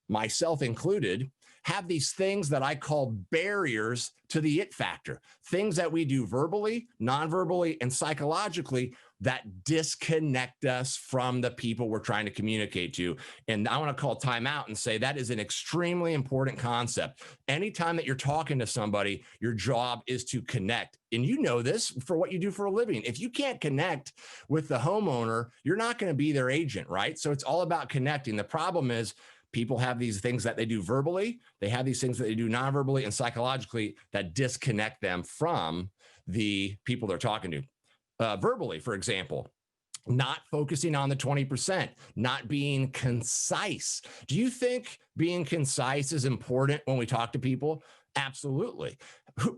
myself included, have these things that I call barriers to the it factor, things that we do verbally, non-verbally, and psychologically that disconnect us from the people we're trying to communicate to. And I want to call time out and say that is an extremely important concept. Anytime that you're talking to somebody, your job is to connect. And you know this for what you do for a living. If you can't connect with the homeowner, you're not going to be their agent, right? So it's all about connecting. The problem is people have these things that they do verbally, they have these things that they do non-verbally and psychologically that disconnect them from the people they're talking to. Verbally, for example, not focusing on the 20%, not being concise. Do you think being concise is important when we talk to people? Absolutely.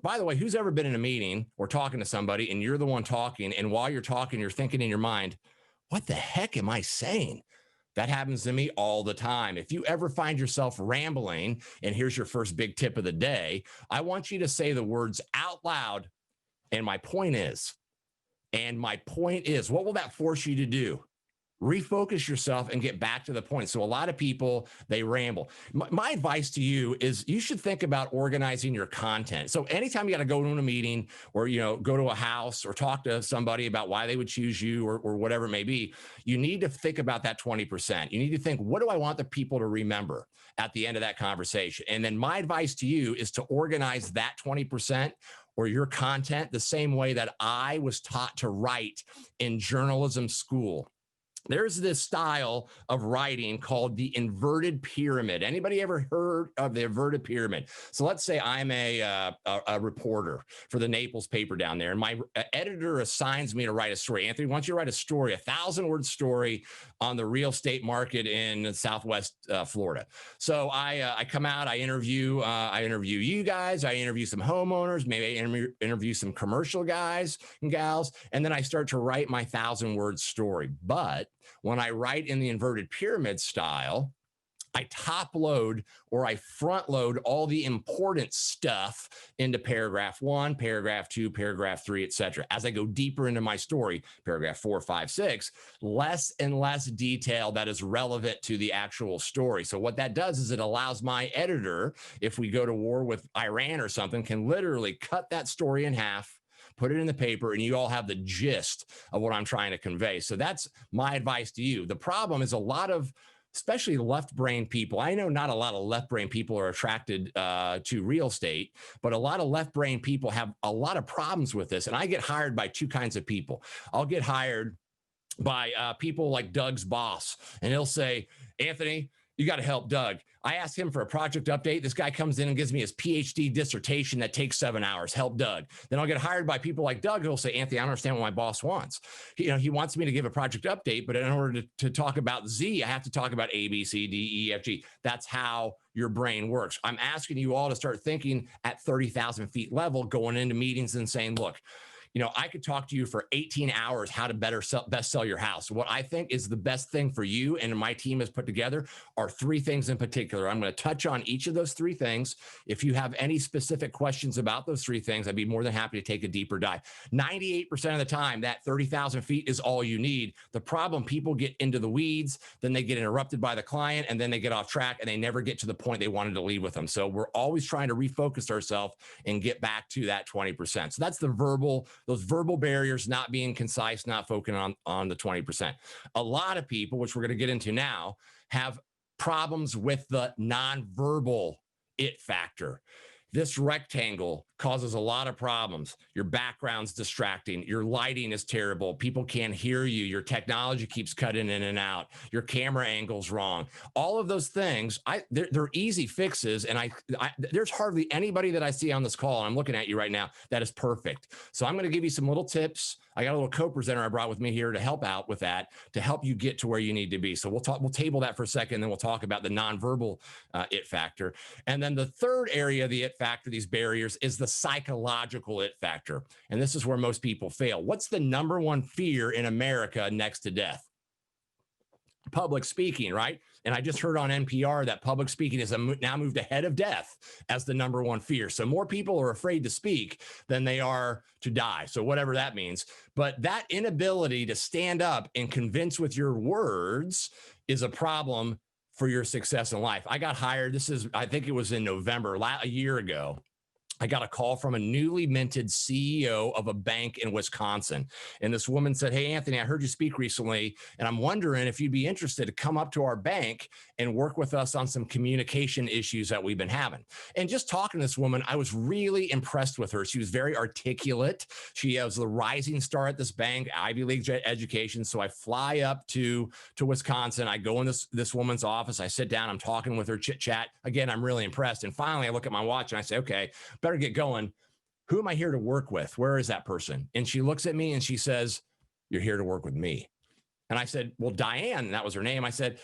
By the way, who's ever been in a meeting or talking to somebody and you're the one talking, and while you're talking, you're thinking in your mind, what the heck am I saying? That happens to me all the time. If you ever find yourself rambling, and here's your first big tip of the day, I want you to say the words out loud. And my point is, what will that force you to do? Refocus yourself and get back to the point. So a lot of people, they ramble. My advice to you is you should think about organizing your content. So anytime you got to go to a meeting or, go to a house or talk to somebody about why they would choose you or whatever it may be, you need to think about that 20%. You need to think, what do I want the people to remember at the end of that conversation? And then my advice to you is to organize that 20% or your content the same way that I was taught to write in journalism school. There's this style of writing called the inverted pyramid. Anybody ever heard of the inverted pyramid? So let's say I'm a reporter for the Naples paper down there, and my editor assigns me to write a story. Anthony, why don't you write a story, 1,000-word story on the real estate market in Southwest Florida? So I come out, I interview you guys, I interview some homeowners, maybe I interview some commercial guys and gals, and then I start to write my 1,000-word story. But when I write in the inverted pyramid style, I top load or I front load all the important stuff into paragraph 1, paragraph 2, paragraph 3, etc. As I go deeper into my story, paragraph 4, 5, 6, less and less detail that is relevant to the actual story. So what that does is it allows my editor, if we go to war with Iran or something, can literally cut that story in half, put it in the paper, and you all have the gist of what I'm trying to convey. So that's my advice to you. The problem is a lot of, especially left-brain people. I know not a lot of left-brain people are attracted to real estate, but a lot of left-brain people have a lot of problems with this. And I get hired by two kinds of people. I'll get hired by people like Doug's boss, and he'll say, Anthony, you got to help Doug. I asked him for a project update. This guy comes in and gives me his PhD dissertation that takes 7 hours. Help Doug. Then I'll get hired by people like Doug who'll say, Anthony, I don't understand what my boss wants. He wants me to give a project update, but in order to talk about Z, I have to talk about A, B, C, D, E, F, G. That's how your brain works. I'm asking you all to start thinking at 30,000 feet level, going into meetings and saying, look, I could talk to you for 18 hours how to best sell your house. What I think is the best thing for you and my team has put together are 3 things in particular. I'm going to touch on each of those 3 things. If you have any specific questions about those 3 things, I'd be more than happy to take a deeper dive. 98% of the time, that 30,000 feet is all you need. The problem, people get into the weeds, then they get interrupted by the client, and then they get off track and they never get to the point they wanted to leave with them. So we're always trying to refocus ourselves and get back to that 20%. So that's those verbal barriers, not being concise, not focusing on the 20%. A lot of people, which we're going to get into now, have problems with the nonverbal it factor. This rectangle causes a lot of problems. Your background's distracting. Your lighting is terrible. People can't hear you. Your technology keeps cutting in and out. Your camera angle's wrong. All of those things, they're easy fixes. And there's hardly anybody that I see on this call, and I'm looking at you right now, that is perfect. So I'm going to give you some little tips. I got a little co-presenter I brought with me here to help out with that, to help you get to where you need to be. So we'll table that for a second, then we'll talk about the nonverbal it factor. And then the third area of the it factor, these barriers, is the psychological it factor. And this is where most people fail. What's the number one fear in America next to death? Public speaking, right? And I just heard on NPR that public speaking is now moved ahead of death as the number one fear. So more people are afraid to speak than they are to die. So whatever that means. But that inability to stand up and convince with your words is a problem for your success in life. I got hired. I think it was in November, a year ago. I got a call from a newly minted CEO of a bank in Wisconsin. And this woman said, "Hey, Anthony, I heard you speak recently, and I'm wondering if you'd be interested to come up to our bank and work with us on some communication issues that we've been having." And just talking to this woman, I was really impressed with her. She was very articulate. She was the rising star at this bank, Ivy League education. So I fly up to Wisconsin. I go in this woman's office. I sit down. I'm talking with her, chit chat. Again, I'm really impressed. And finally, I look at my watch and I say, "Okay, better get going. Who am I here to work with? Where is that person?" And she looks at me and she says, "You're here to work with me." And I said, "Well, Diane," that was her name. I said,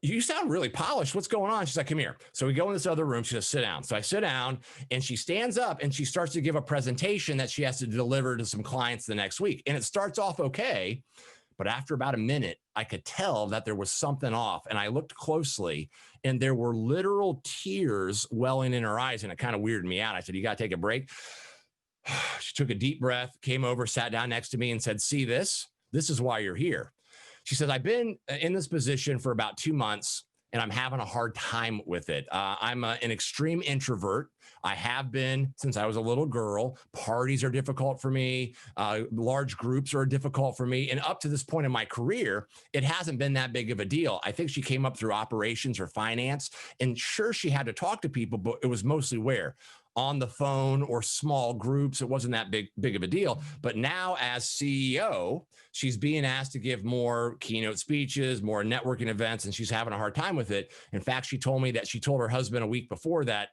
"You sound really polished. What's going on?" She's like, "Come here." So we go in this other room. She says, "Sit down." So I sit down and she stands up and she starts to give a presentation that she has to deliver to some clients the next week. And it starts off okay. But after about a minute, I could tell that there was something off. And I looked closely and there were literal tears welling in her eyes. And it kind of weirded me out. I said, "You got to take a break." She took a deep breath, came over, sat down next to me and said, "See this? This is why you're here." She says, "I've been in this position for about 2 months and I'm having a hard time with it. I'm an extreme introvert. I have been since I was a little girl. Parties are difficult for me. Large groups are difficult for me. And up to this point in my career, it hasn't been that big of a deal." I think she came up through operations or finance. And sure, she had to talk to people, but it was mostly where? On the phone or small groups. It wasn't that big of a deal. But now as CEO, she's being asked to give more keynote speeches, more networking events, and she's having a hard time with it. In fact, she told me that she told her husband a week before that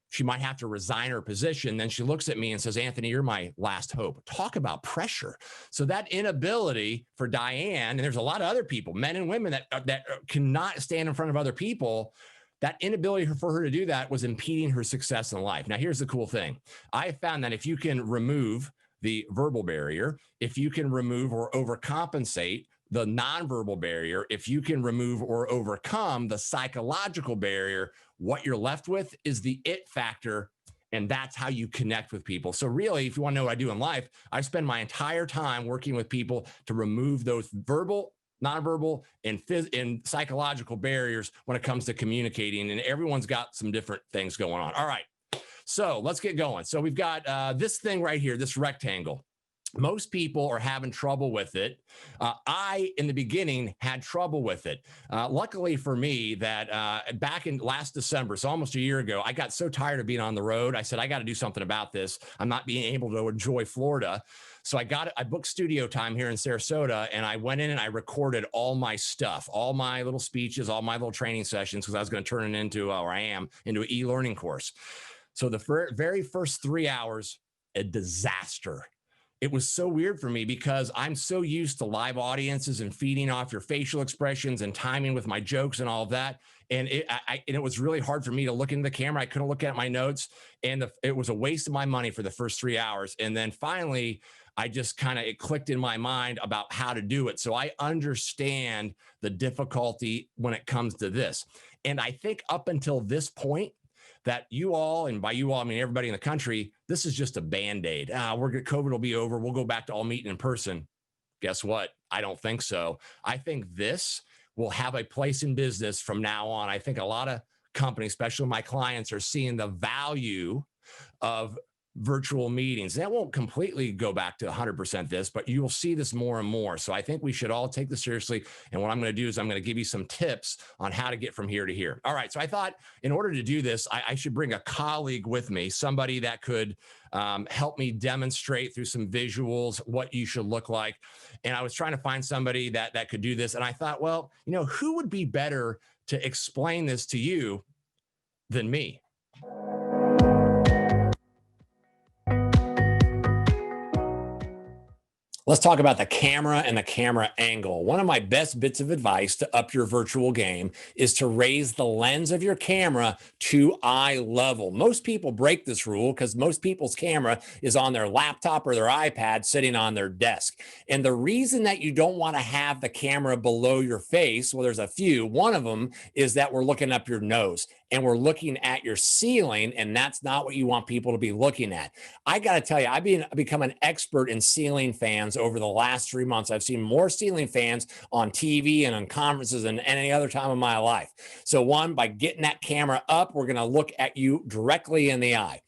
she might have to resign her position. Then she looks at me and says, "Anthony, you're my last hope." Talk about pressure. So that inability for Diane, and there's a lot of other people, men and women that cannot stand in front of other people, that inability for her to do that was impeding her success in life. Now, here's the cool thing. I found that if you can remove the verbal barrier, if you can remove or overcompensate the nonverbal barrier, if you can remove or overcome the psychological barrier, what you're left with is the it factor. And that's how you connect with people. So really, if you want to know what I do in life, I spend my entire time working with people to remove those verbal, nonverbal, and psychological barriers when it comes to communicating. And everyone's got some different things going on. All right, so let's get going. So we've got this thing right here, this rectangle. Most people are having trouble with it. I, in the beginning, had trouble with it. Luckily for me that back in last December, so almost a year ago, I got so tired of being on the road. I said, I got to do something about this. I'm not being able to enjoy Florida. So I booked studio time here in Sarasota, and I went in and I recorded all my stuff, all my little speeches, all my little training sessions, because I was going to turn it into, or I am, into an e-learning course. So the very first 3 hours, a disaster. It was so weird for me because I'm so used to live audiences and feeding off your facial expressions and timing with my jokes and all of that. And it was really hard for me to look into the camera. I couldn't look at my notes, and it was a waste of my money for the first 3 hours. And then finally, I just it clicked in my mind about how to do it. So I understand the difficulty when it comes to this. And I think up until this point, that you all, and by you all, I mean everybody in the country, this is just a Band-Aid. COVID will be over. We'll go back to all meeting in person. Guess what? I don't think so. I think this will have a place in business from now on. I think a lot of companies, especially my clients, are seeing the value of virtual meetings. That won't completely go back to 100% this, but you'll see this more and more. So I think we should all take this seriously. And what I'm going to do is I'm going to give you some tips on how to get from here to here. All right. So I thought in order to do this, I should bring a colleague with me, somebody that could help me demonstrate through some visuals what you should look like. And I was trying to find somebody that could do this. And I thought, well, who would be better to explain this to you than me? Let's talk about the camera and the camera angle. One of my best bits of advice to up your virtual game is to raise the lens of your camera to eye level. Most people break this rule because most people's camera is on their laptop or their iPad sitting on their desk. And the reason that you don't want to have the camera below your face, well, there's a few. One of them is that we're looking up your nose. and we're looking at your ceiling, and that's not what you want people to be looking at. I got to tell you, I've become an expert in ceiling fans over the last 3 months. I've seen more ceiling fans on TV and on conferences than any other time in my life. So one, by getting that camera up, we're going to look at you directly in the eye.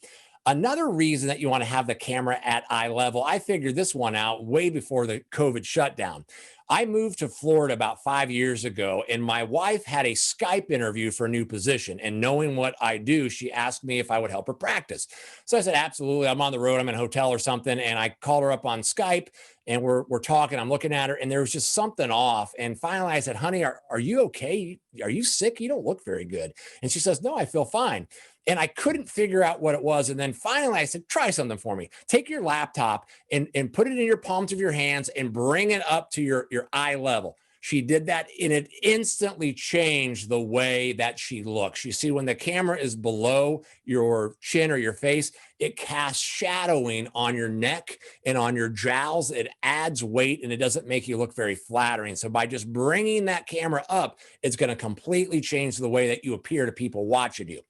Another reason that you want to have the camera at eye level, I figured this one out way before the COVID shutdown. I moved to Florida about 5 years ago, and my wife had a Skype interview for a new position. And knowing what I do, she asked me if I would help her practice. So I said, absolutely. I'm on the road. I'm in a hotel or something. And I called her up on Skype, and we're talking. I'm looking at her, and there was just something off. And finally, I said, honey, are you okay? Are you sick? You don't look very good. And she says, no, I feel fine. And I couldn't figure out what it was. And then finally I said, try something for me. Take your laptop and put it in your palms of your hands and bring it up to your eye level. She did that, and it instantly changed the way that she looks. You see, when the camera is below your chin or your face, it casts shadowing on your neck and on your jowls. It adds weight, and it doesn't make you look very flattering. So by just bringing that camera up, it's going to completely change the way that you appear to people watching you.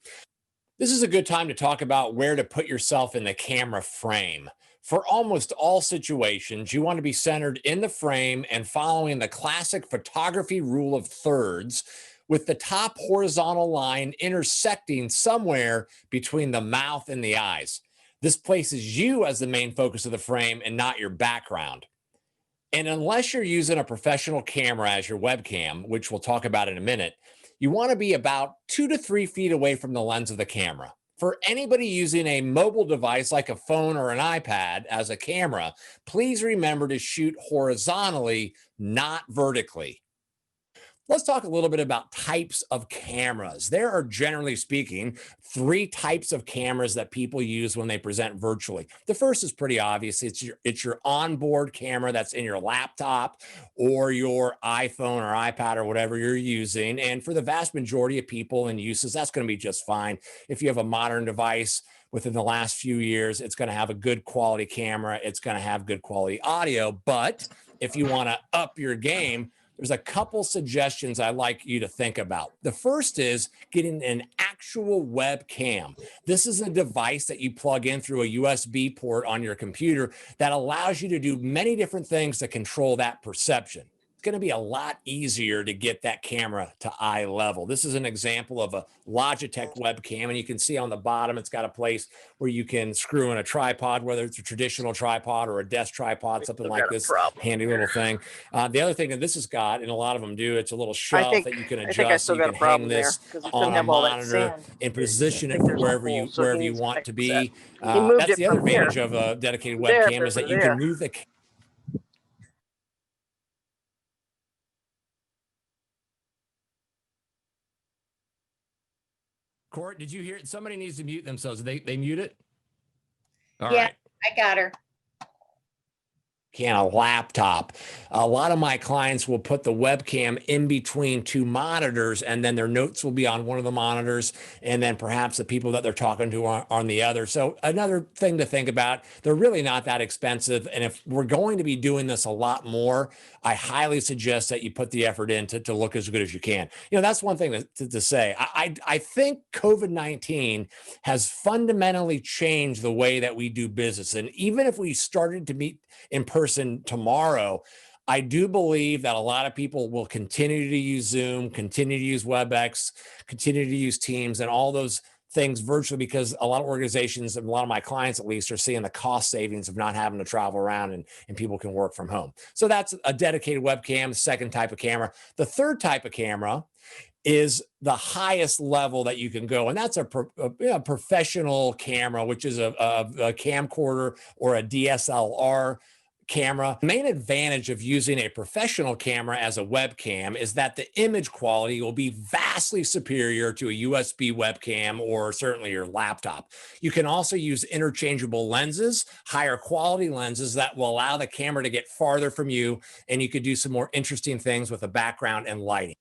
This is a good time to talk about where to put yourself in the camera frame. For almost all situations, you want to be centered in the frame and following the classic photography rule of thirds, with the top horizontal line intersecting somewhere between the mouth and the eyes. This places you as the main focus of the frame and not your background. And unless you're using a professional camera as your webcam, which we'll talk about in a minute, you want to be about 2 to 3 feet away from the lens of the camera. For anybody using a mobile device like a phone or an iPad as a camera, please remember to shoot horizontally, not vertically. Let's talk a little bit about types of cameras. There are, generally speaking, 3 types of cameras that people use when they present virtually. The first is pretty obvious. It's your onboard camera that's in your laptop or your iPhone or iPad or whatever you're using. And for the vast majority of people and uses, that's going to be just fine. If you have a modern device within the last few years, it's going to have a good quality camera. It's going to have good quality audio. But if you want to up your game, there's a couple suggestions I'd like you to think about. The first is getting an actual webcam. This is a device that you plug in through a USB port on your computer that allows you to do many different things to control that perception. It's going to be a lot easier to get that camera to eye level. This is an example of a Logitech webcam, and you can see on the bottom, it's got a place where you can screw in a tripod, whether it's a traditional tripod or a desk tripod, something like this handy little thing. The other thing that this has got, and a lot of them do, it's a little shelf that you can adjust. So you can hang this on a monitor and position it for wherever you want to be. That's the other advantage of a dedicated webcam, is that you can move the Court, did you hear it? Somebody needs to mute themselves. They mute it? All Yeah, right. I got her. Can a laptop. A lot of my clients will put the webcam in between 2 monitors, and then their notes will be on one of the monitors, and then perhaps the people that they're talking to are on the other. So another thing to think about, they're really not that expensive. And if we're going to be doing this a lot more, I highly suggest that you put the effort in to look as good as you can. You know, that's one thing to say. I think COVID-19 has fundamentally changed the way that we do business. And even if we started to meet in person tomorrow, I do believe that a lot of people will continue to use Zoom, continue to use WebEx, continue to use Teams and all those things virtually, because a lot of organizations, and a lot of my clients at least, are seeing the cost savings of not having to travel around, and people can work from home. So that's a dedicated webcam, the second type of camera. The third type of camera is the highest level that you can go. And that's a professional camera, which is a camcorder or a DSLR camera. The main advantage of using a professional camera as a webcam is that the image quality will be vastly superior to a USB webcam or certainly your laptop. You can also use interchangeable lenses, higher quality lenses that will allow the camera to get farther from you, and you could do some more interesting things with the background and lighting.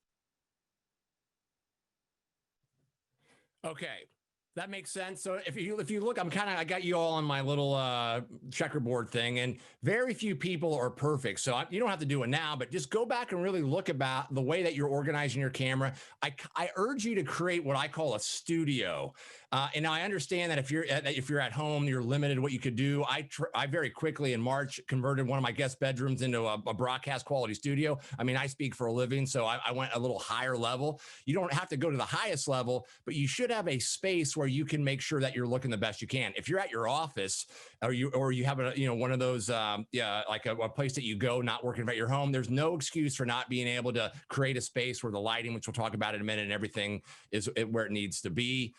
Okay. That makes sense. So if you look, I got you all on my little checkerboard thing, and very few people are perfect. So you don't have to do it now, but just go back and really look about the way that you're organizing your camera. I urge you to create what I call a studio. And I understand that if you're at home, you're limited what you could do. I very quickly in March converted one of my guest bedrooms into a broadcast quality studio. I mean, I speak for a living, so I went a little higher level. You don't have to go to the highest level, but you should have a space where you can make sure that you're looking the best you can. If you're at your office or you have one of those like a place that you go, not working at your home, there's no excuse for not being able to create a space where the lighting, which we'll talk about in a minute, and everything is where it needs to be.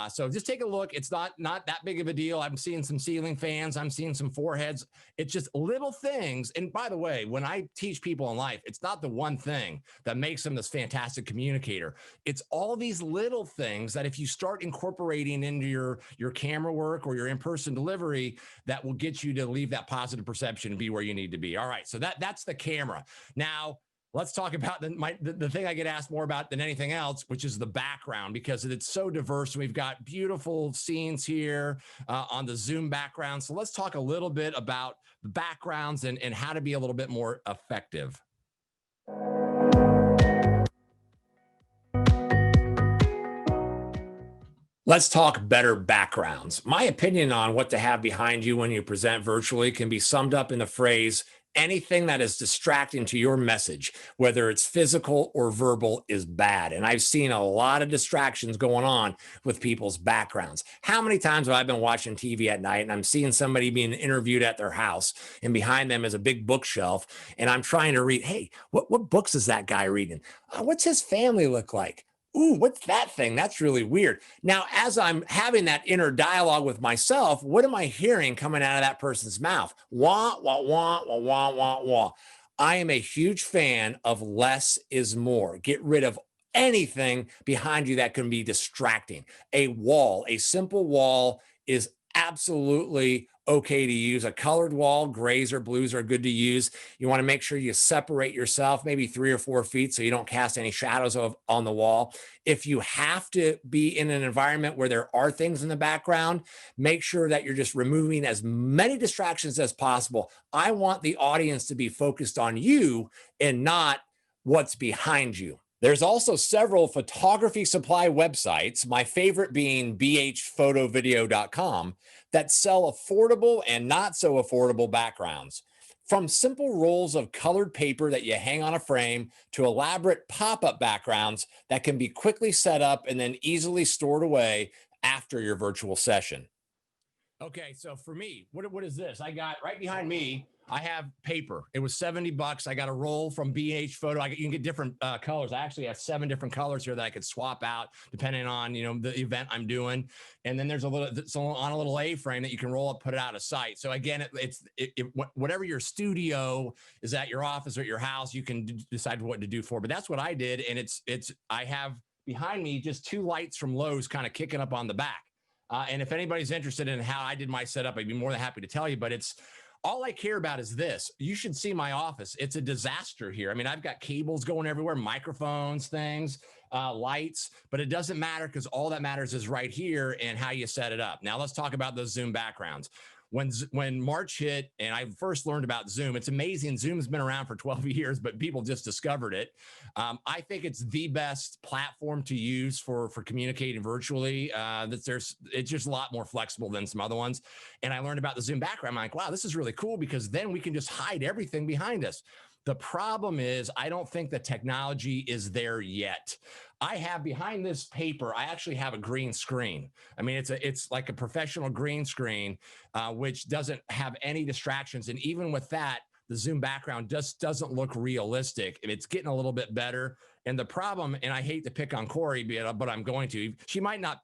So just take a look. It's not that big of a deal. I'm seeing some ceiling fans. I'm seeing some foreheads. It's just little things. And by the way, when I teach people in life, it's not the one thing that makes them this fantastic communicator. It's all these little things that if you start incorporating into your camera work or your in-person delivery, that will get you to leave that positive perception and be where you need to be. All right. So that's the camera. Now, let's talk about the thing I get asked more about than anything else, which is the background, because it's so diverse. We've got beautiful scenes here on the Zoom background. So let's talk a little bit about the backgrounds and how to be a little bit more effective. Let's talk better backgrounds. My opinion on what to have behind you when you present virtually can be summed up in the phrase, anything that is distracting to your message, whether it's physical or verbal, is bad. And I've seen a lot of distractions going on with people's backgrounds. How many times have I been watching TV at night and I'm seeing somebody being interviewed at their house and behind them is a big bookshelf and I'm trying to read, hey, what books is that guy reading? What's his family look like? Ooh, what's that thing? That's really weird. Now, as I'm having that inner dialogue with myself, what am I hearing coming out of that person's mouth? Wah, wah, wah, wah, wah, wah, wah. I am a huge fan of less is more. Get rid of anything behind you that can be distracting. A wall, a simple wall is absolutely okay to use. A colored wall, grays or blues are good to use. You want to make sure you separate yourself maybe 3 or 4 feet so you don't cast any shadows on the wall. If you have to be in an environment where there are things in the background, make sure that you're just removing as many distractions as possible. I want the audience to be focused on you and not what's behind you. There's also several photography supply websites, my favorite being bhphotovideo.com, that sell affordable and not so affordable backgrounds. From simple rolls of colored paper that you hang on a frame to elaborate pop-up backgrounds that can be quickly set up and then easily stored away after your virtual session. Okay, so for me, what is this? I got right behind me, I have paper. It was $70. I got a roll from BH Photo. You can get different colors. I actually have 7 different colors here that I could swap out depending on the event I'm doing. And then there's it's on a little A-frame that you can roll up, put it out of sight. So again, whatever your studio is at your office or at your house, you can decide what to do for. But that's what I did, and I have behind me just 2 lights from Lowe's kind of kicking up on the back. And if anybody's interested in how I did my setup, I'd be more than happy to tell you, but all I care about is this. You should see my office. It's a disaster here. I mean, I've got cables going everywhere, microphones, things, lights, but it doesn't matter because all that matters is right here and how you set it up. Now let's talk about those Zoom backgrounds. When March hit and I first learned about Zoom, it's amazing. Zoom's been around for 12 years, but people just discovered it. I think it's the best platform to use for communicating virtually. It's just a lot more flexible than some other ones. And I learned about the Zoom background. I'm like, wow, this is really cool because then we can just hide everything behind us. The problem is I don't think the technology is there yet. I have behind this paper, I actually have a green screen. I mean, it's like a professional green screen, which doesn't have any distractions. And even with that, the Zoom background just doesn't look realistic. It's getting a little bit better. And the problem, and I hate to pick on Corey, but I'm going to, she might not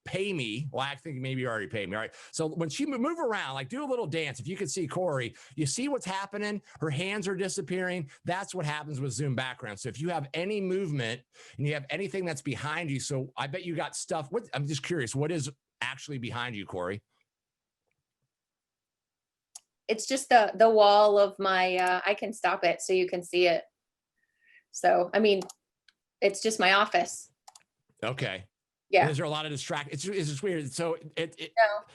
pay me. Well, I think maybe you already paid me. All right. So when she move around, like do a little dance, if you could see Corey, you see what's happening. Her hands are disappearing. That's what happens with Zoom background. So if you have any movement and you have anything that's behind you, so I bet you got stuff. I'm just curious, what is actually behind you, Corey? It's just the wall of my, I can stop it so you can see it. So, I mean, it's just my office. Okay. Yeah. Is there a lot of it's just weird. So No, you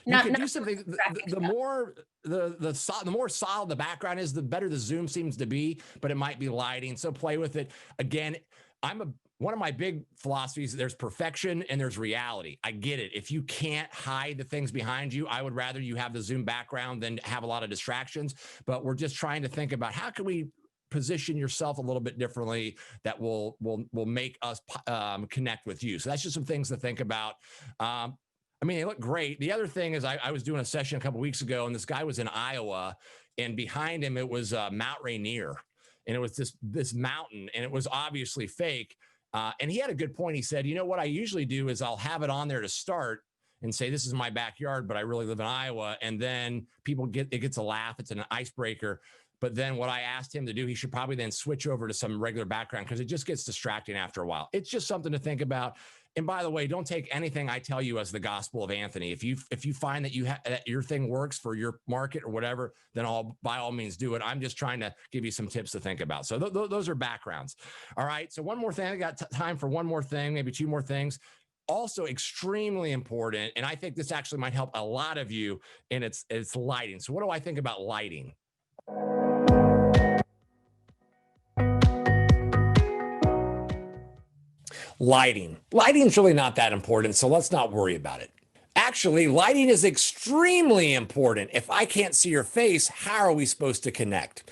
not, can not do something. distracting The stuff. more the more solid the background is, the better the zoom seems to be. But it might be lighting. So play with it. Again, one of my big philosophies. There's perfection and there's reality. I get it. If you can't hide the things behind you, I would rather you have the zoom background than have a lot of distractions. But we're just trying to think about how can we position yourself a little bit differently that will make us connect with you. So that's just some things to think about. I mean, they look great. The other thing is I was doing a session a couple weeks ago, and this guy was in Iowa, and behind him it was Mount Rainier, and it was this mountain, and it was obviously fake. And he had a good point. He said, you know what I usually do is I'll have it on there to start and say, this is my backyard, but I really live in Iowa. And then it gets a laugh. It's an icebreaker. But then what I asked him to do, he should probably then switch over to some regular background because it just gets distracting after a while. It's just something to think about. And by the way, don't take anything I tell you as the gospel of Anthony. If you find that that your thing works for your market or whatever, then by all means do it. I'm just trying to give you some tips to think about. So those are backgrounds. All right. So one more thing. I got time for one more thing, maybe two more things. Also extremely important, and I think this actually might help a lot of you, and it's lighting. So what do I think about lighting? Lighting's really not that important, so let's not worry about it. Actually, lighting is extremely important. If I can't see your face, how are we supposed to connect?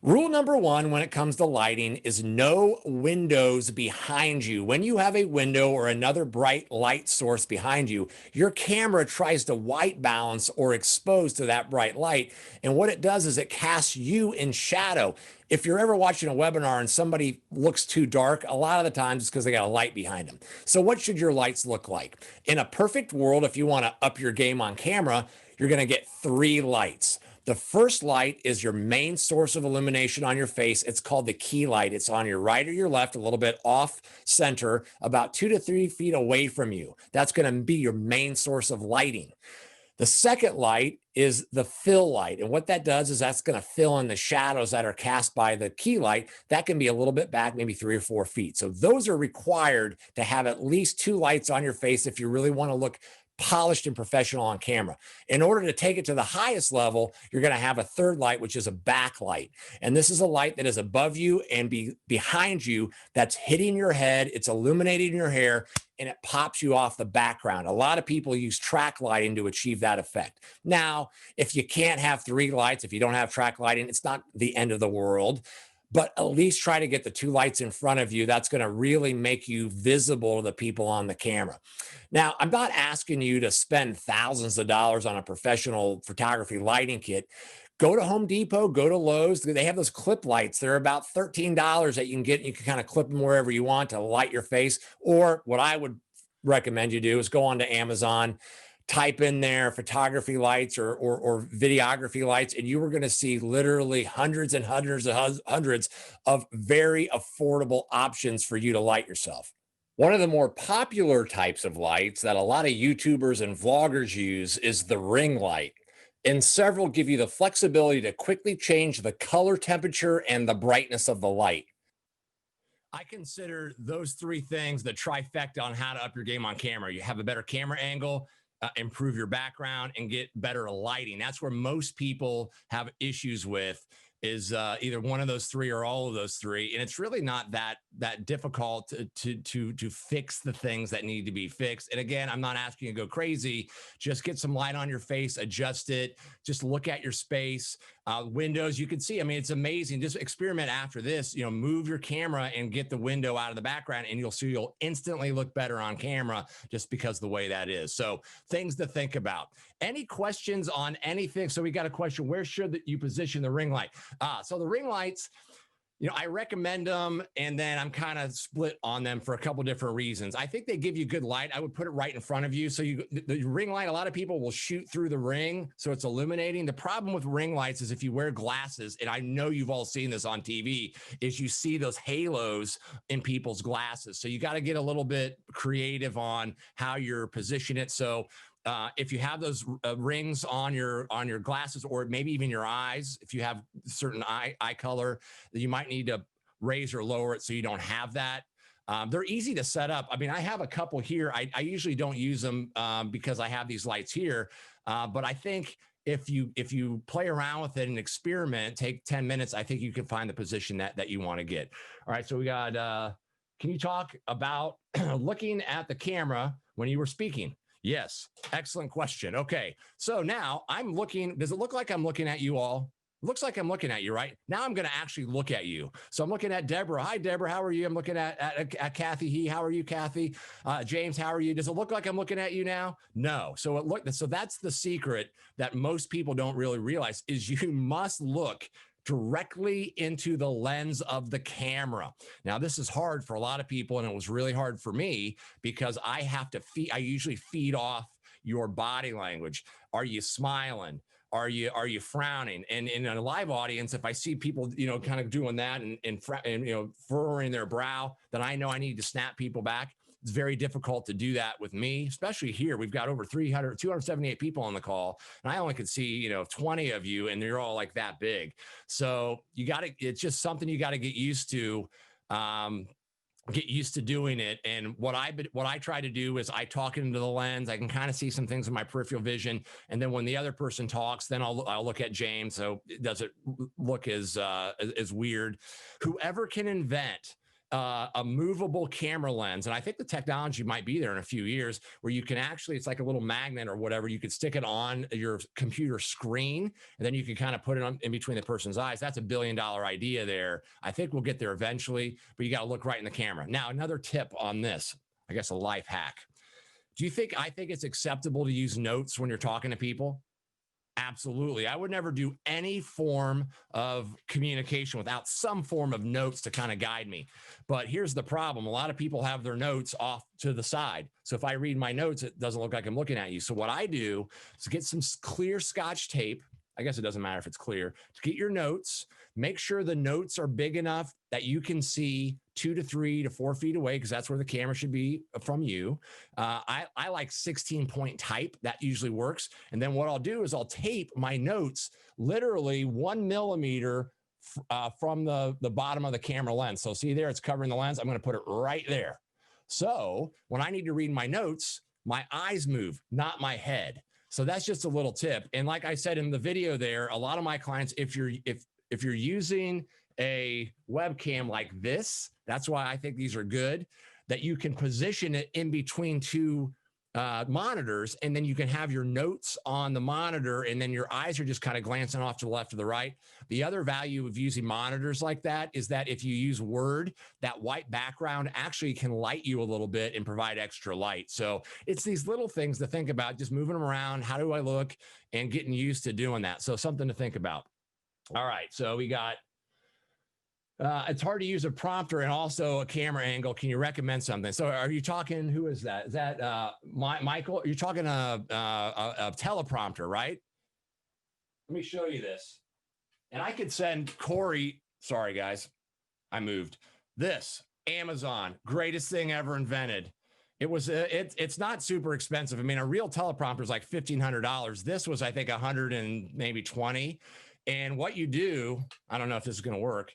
Rule number one when it comes to lighting is no windows behind you. When you have a window or another bright light source behind you, your camera tries to white balance or expose to that bright light. And what it does is it casts you in shadow. If you're ever watching a webinar and somebody looks too dark, a lot of the times it's because they got a light behind them. So what should your lights look like? In a perfect world, if you want to up your game on camera, you're going to get 3 lights. The first light is your main source of illumination on your face. It's called the key light. It's on your right or your left, a little bit off center, about 2 to 3 feet away from you. That's going to be your main source of lighting. The second light is the fill light. And what that does is that's going to fill in the shadows that are cast by the key light. That can be a little bit back, maybe 3 or 4 feet. So those are required to have at least 2 lights on your face if you really want to look polished and professional on camera. In order to take it to the highest level, you're going to have a third light, which is a backlight. And this is a light that is above you and behind you that's hitting your head. It's illuminating your hair and it pops you off the background. A lot of people use track lighting to achieve that effect. Now, if you can't have 3 lights, if you don't have track lighting, it's not the end of the world. But at least try to get the 2 lights in front of you. That's going to really make you visible to the people on the camera. Now, I'm not asking you to spend thousands of dollars on a professional photography lighting kit. Go to Home Depot, go to Lowe's. They have those clip lights. They're about $13 that you can get. You can kind of clip them wherever you want to light your face. Or what I would recommend you do is go onto Amazon, type in there photography lights or videography lights, and you were going to see literally hundreds and hundreds of very affordable options for you to light yourself. One of the more popular types of lights that a lot of YouTubers and vloggers use is the ring light. And several give you the flexibility to quickly change the color temperature and the brightness of the light. I consider those 3 things the trifecta on how to up your game on camera. You have a better camera angle, improve your background, and get better lighting. That's where most people have issues with is either one of those 3 or all of those 3. And it's really not that difficult to fix the things that need to be fixed. And again, I'm not asking you to go crazy. Just get some light on your face, adjust it, just look at your space. Windows, you can see, I mean, it's amazing. Just experiment after this, move your camera and get the window out of the background, and you'll see you'll instantly look better on camera just because the way that is. So things to think about. Any questions on anything? So we got a question, where should you position the ring light? So the ring lights, I recommend them, and then I'm kind of split on them for a couple different reasons. I think they give you good light. I would put it right in front of you. So the ring light, a lot of people will shoot through the ring, so it's illuminating. The problem with ring lights is if you wear glasses, and I know you've all seen this on TV, is you see those halos in people's glasses. So you got to get a little bit creative on how you're positioning it. So if you have those rings on your glasses, or maybe even your eyes, if you have certain eye color, you might need to raise or lower it so you don't have that. They're easy to set up. I mean, I have a couple here. I usually don't use them because I have these lights here. But I think if you play around with it and experiment, take 10 minutes, I think you can find the position that you want to get. All right. So we got, can you talk about looking at the camera when you were speaking? Yes. Excellent question. Okay. So now I'm looking, does it look like I'm looking at you all? Looks like I'm looking at you, right? Now I'm going to actually look at you. So I'm looking at Deborah. Hi, Deborah. How are you? I'm looking at Kathy. How are you, Kathy? James, how are you? Does it look like I'm looking at you now? No. So that's the secret that most people don't really realize is you must look directly into the lens of the camera. Now, this is hard for a lot of people, and it was really hard for me because I usually feed off your body language. Are you smiling? Are you frowning? And in a live audience, if I see people, kind of doing that and furrowing their brow, then I know I need to snap people back. It's very difficult to do that with me, especially here. We've got over 278 people on the call, and I only could see, 20 of you, and you're all like that big. So it's just something you got to get used to. Get used to doing it. And what I try to do is I talk into the lens. I can kind of see some things in my peripheral vision. And then when the other person talks, then I'll look at James. So it doesn't look as weird. Whoever can invent a movable camera lens, and I think the technology might be there in a few years where you can actually, it's like a little magnet or whatever, you could stick it on your computer screen and then you can kind of put it on in between the person's eyes. That's $1 billion idea there. I think we'll get there eventually, but you got to look right in the camera. Now, another tip on this, I guess a life hack. I think it's acceptable to use notes when you're talking to people? Absolutely. I would never do any form of communication without some form of notes to kind of guide me. But here's the problem. A lot of people have their notes off to the side. So if I read my notes, it doesn't look like I'm looking at you. So what I do is get some clear Scotch tape. I guess it doesn't matter if it's clear. To get your notes, make sure the notes are big enough that you can see 2 to 3 to 4 feet away, because that's where the camera should be from you. I like 16-point type. That usually works. And then what I'll do is I'll tape my notes literally 1 millimeter from the bottom of the camera lens. So see there, it's covering the lens. I'm going to put it right there. So when I need to read my notes, my eyes move, not my head. So that's just a little tip. And like I said in the video there, a lot of my clients, if you're using a webcam like this, that's why I think these are good, that you can position it in between two monitors, and then you can have your notes on the monitor, and then your eyes are just kind of glancing off to the left or the right. The other value of using monitors like that is that if you use Word, that white background actually can light you a little bit and provide extra light. So it's these little things to think about, just moving them around. How do I look? And getting used to doing that. So something to think about. All right. So we got, it's hard to use a prompter and also a camera angle. Can you recommend something? So are you talking, who is that? Is that Michael? You're talking a teleprompter, right? Let me show you this. And I could send Corey, sorry guys, I moved. This, Amazon, greatest thing ever invented. It was, it's not super expensive. I mean, a real teleprompter is like $1,500. This was, I think, 100 and maybe 20. And what you do, I don't know if this is going to work.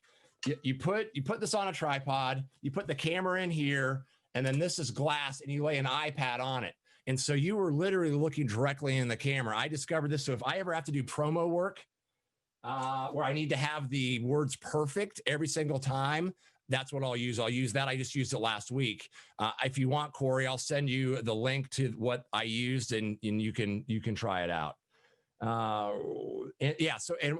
You put this on a tripod, you put the camera in here, and then this is glass, and you lay an iPad on it. And so you were literally looking directly in the camera. I discovered this. So if I ever have to do promo work where I need to have the words perfect every single time, that's what I'll use. I'll use that. I just used it last week. If you want, Corey, I'll send you the link to what I used, and you can try it out. And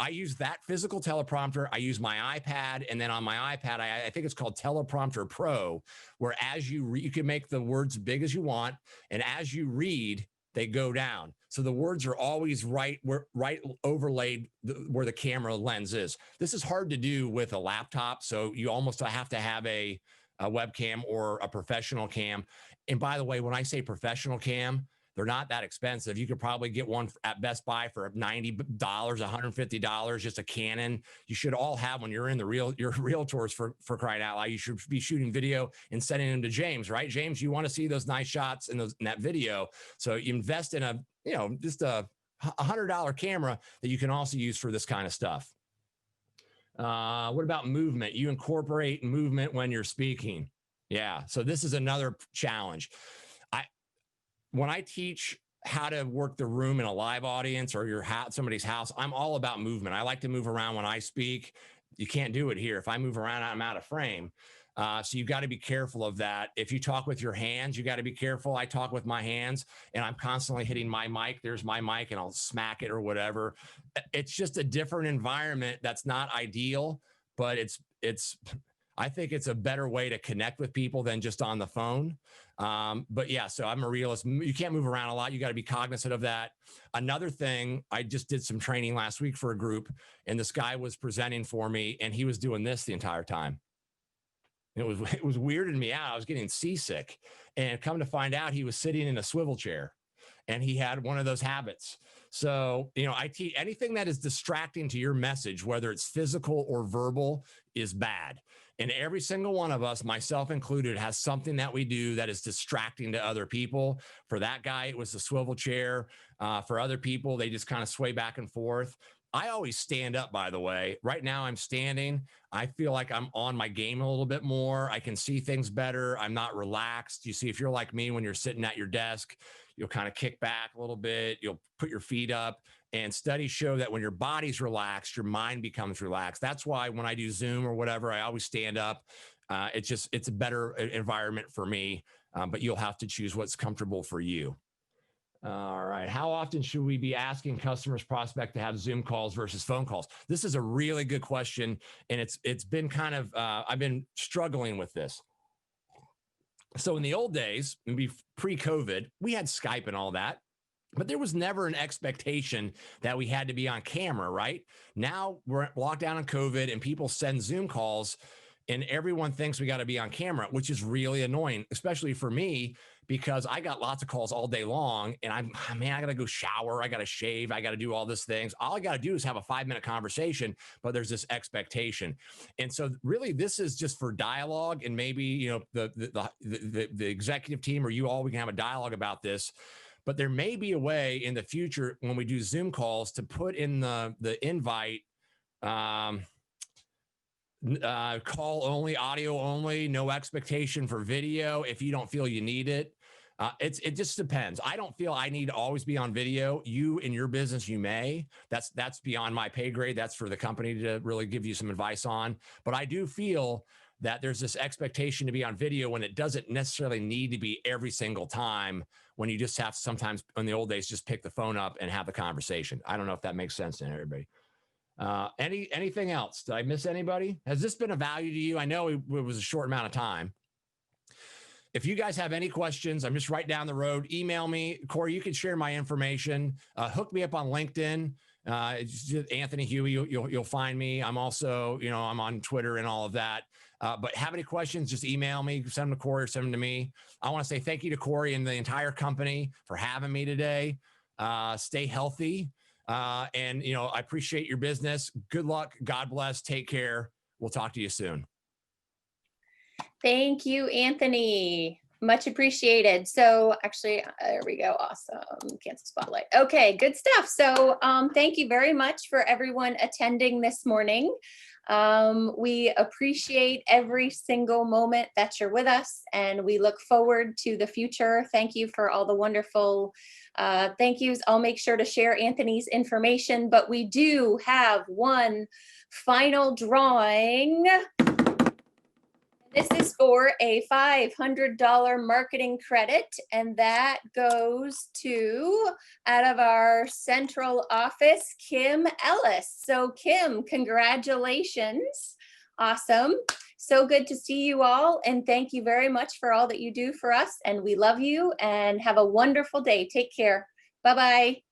I use that physical teleprompter. I use my iPad, and then on my iPad, I think it's called Teleprompter Pro, where as you can make the words big as you want, and as you read, they go down. So the words are always right overlaid where the camera lens is. This is hard to do with a laptop, so you almost have to have a webcam or a professional cam. And by the way, when I say professional cam, they're not that expensive. You could probably get one at Best Buy for $90, $150, just a Canon. You should all have when you're in your realtors for crying out loud. You should be shooting video and sending them to James, right? James, you want to see those nice shots in that video. So you invest in just a $100 camera that you can also use for this kind of stuff. What about movement? You incorporate movement when you're speaking. Yeah. So this is another challenge. When I teach how to work the room in a live audience or your house, somebody's house, I'm all about movement. I like to move around when I speak. You can't do it here. If I move around, I'm out of frame. So you got to be careful of that. If you talk with your hands, you got to be careful. I talk with my hands and I'm constantly hitting my mic. There's my mic and I'll smack it or whatever. It's just a different environment. That's not ideal, but I think it's a better way to connect with people than just on the phone. But yeah, so I'm a realist. You can't move around a lot. You got to be cognizant of that. Another thing, I just did some training last week for a group and this guy was presenting for me and he was doing this the entire time. It was weirding me out. I was getting seasick, and come to find out he was sitting in a swivel chair and he had one of those habits. So, I teach anything that is distracting to your message, whether it's physical or verbal, is bad. And every single one of us, myself included, has something that we do that is distracting to other people. For that guy, it was the swivel chair. For other people, they just kind of sway back and forth. I always stand up, by the way. Right now I'm standing. I feel like I'm on my game a little bit more. I can see things better. I'm not relaxed. You see, if you're like me, when you're sitting at your desk, you'll kind of kick back a little bit. You'll put your feet up. And studies show that when your body's relaxed, your mind becomes relaxed. That's why when I do Zoom or whatever, I always stand up. It's a better environment for me, but you'll have to choose what's comfortable for you. All right. How often should we be asking customers prospect to have Zoom calls versus phone calls? This is a really good question. And it's been kind of, I've been struggling with this. So in the old days, maybe pre-COVID, we had Skype and all that, but there was never an expectation that we had to be on camera, right? Now we're locked down on COVID and people send Zoom calls and everyone thinks we got to be on camera, which is really annoying, especially for me, because I got lots of calls all day long and I got to go shower. I got to shave. I got to do all these things. All I got to do is have a 5-minute conversation, but there's this expectation. And so really this is just for dialogue and maybe, the executive team or you all, we can have a dialogue about this. But there may be a way in the future when we do Zoom calls to put in the invite, call only, audio only, no expectation for video if you don't feel you need it. It just depends. I don't feel I need to always be on video. You in your business, you may. That's beyond my pay grade. That's for the company to really give you some advice on. But I do feel that there's this expectation to be on video when it doesn't necessarily need to be every single time, when you just have to sometimes in the old days, just pick the phone up and have the conversation. I don't know if that makes sense to everybody. Anything else? Did I miss anybody? Has this been a value to you? I know it was a short amount of time. If you guys have any questions, I'm just right down the road. Email me. Corey, you can share my information. Hook me up on LinkedIn. It's just Anthony Huey. You'll find me. I'm also, I'm on Twitter and all of that. But have any questions, just email me, send them to Corey or send them to me. I want to say thank you to Corey and the entire company for having me today. Stay healthy. And I appreciate your business. Good luck. God bless. Take care. We'll talk to you soon. Thank you, Anthony. Much appreciated. So actually, there we go. Awesome. Cancel spotlight. Okay, good stuff. So thank you very much for everyone attending this morning. We appreciate every single moment that you're with us, and we look forward to the future. Thank you for all the wonderful thank yous. I'll make sure to share Anthony's information, but we do have one final drawing. This is for a $500 marketing credit, and that goes to, out of our central office, Kim Ellis. So Kim, congratulations. Awesome. So good to see you all, and thank you very much for all that you do for us, and we love you, and have a wonderful day. Take care. Bye-bye.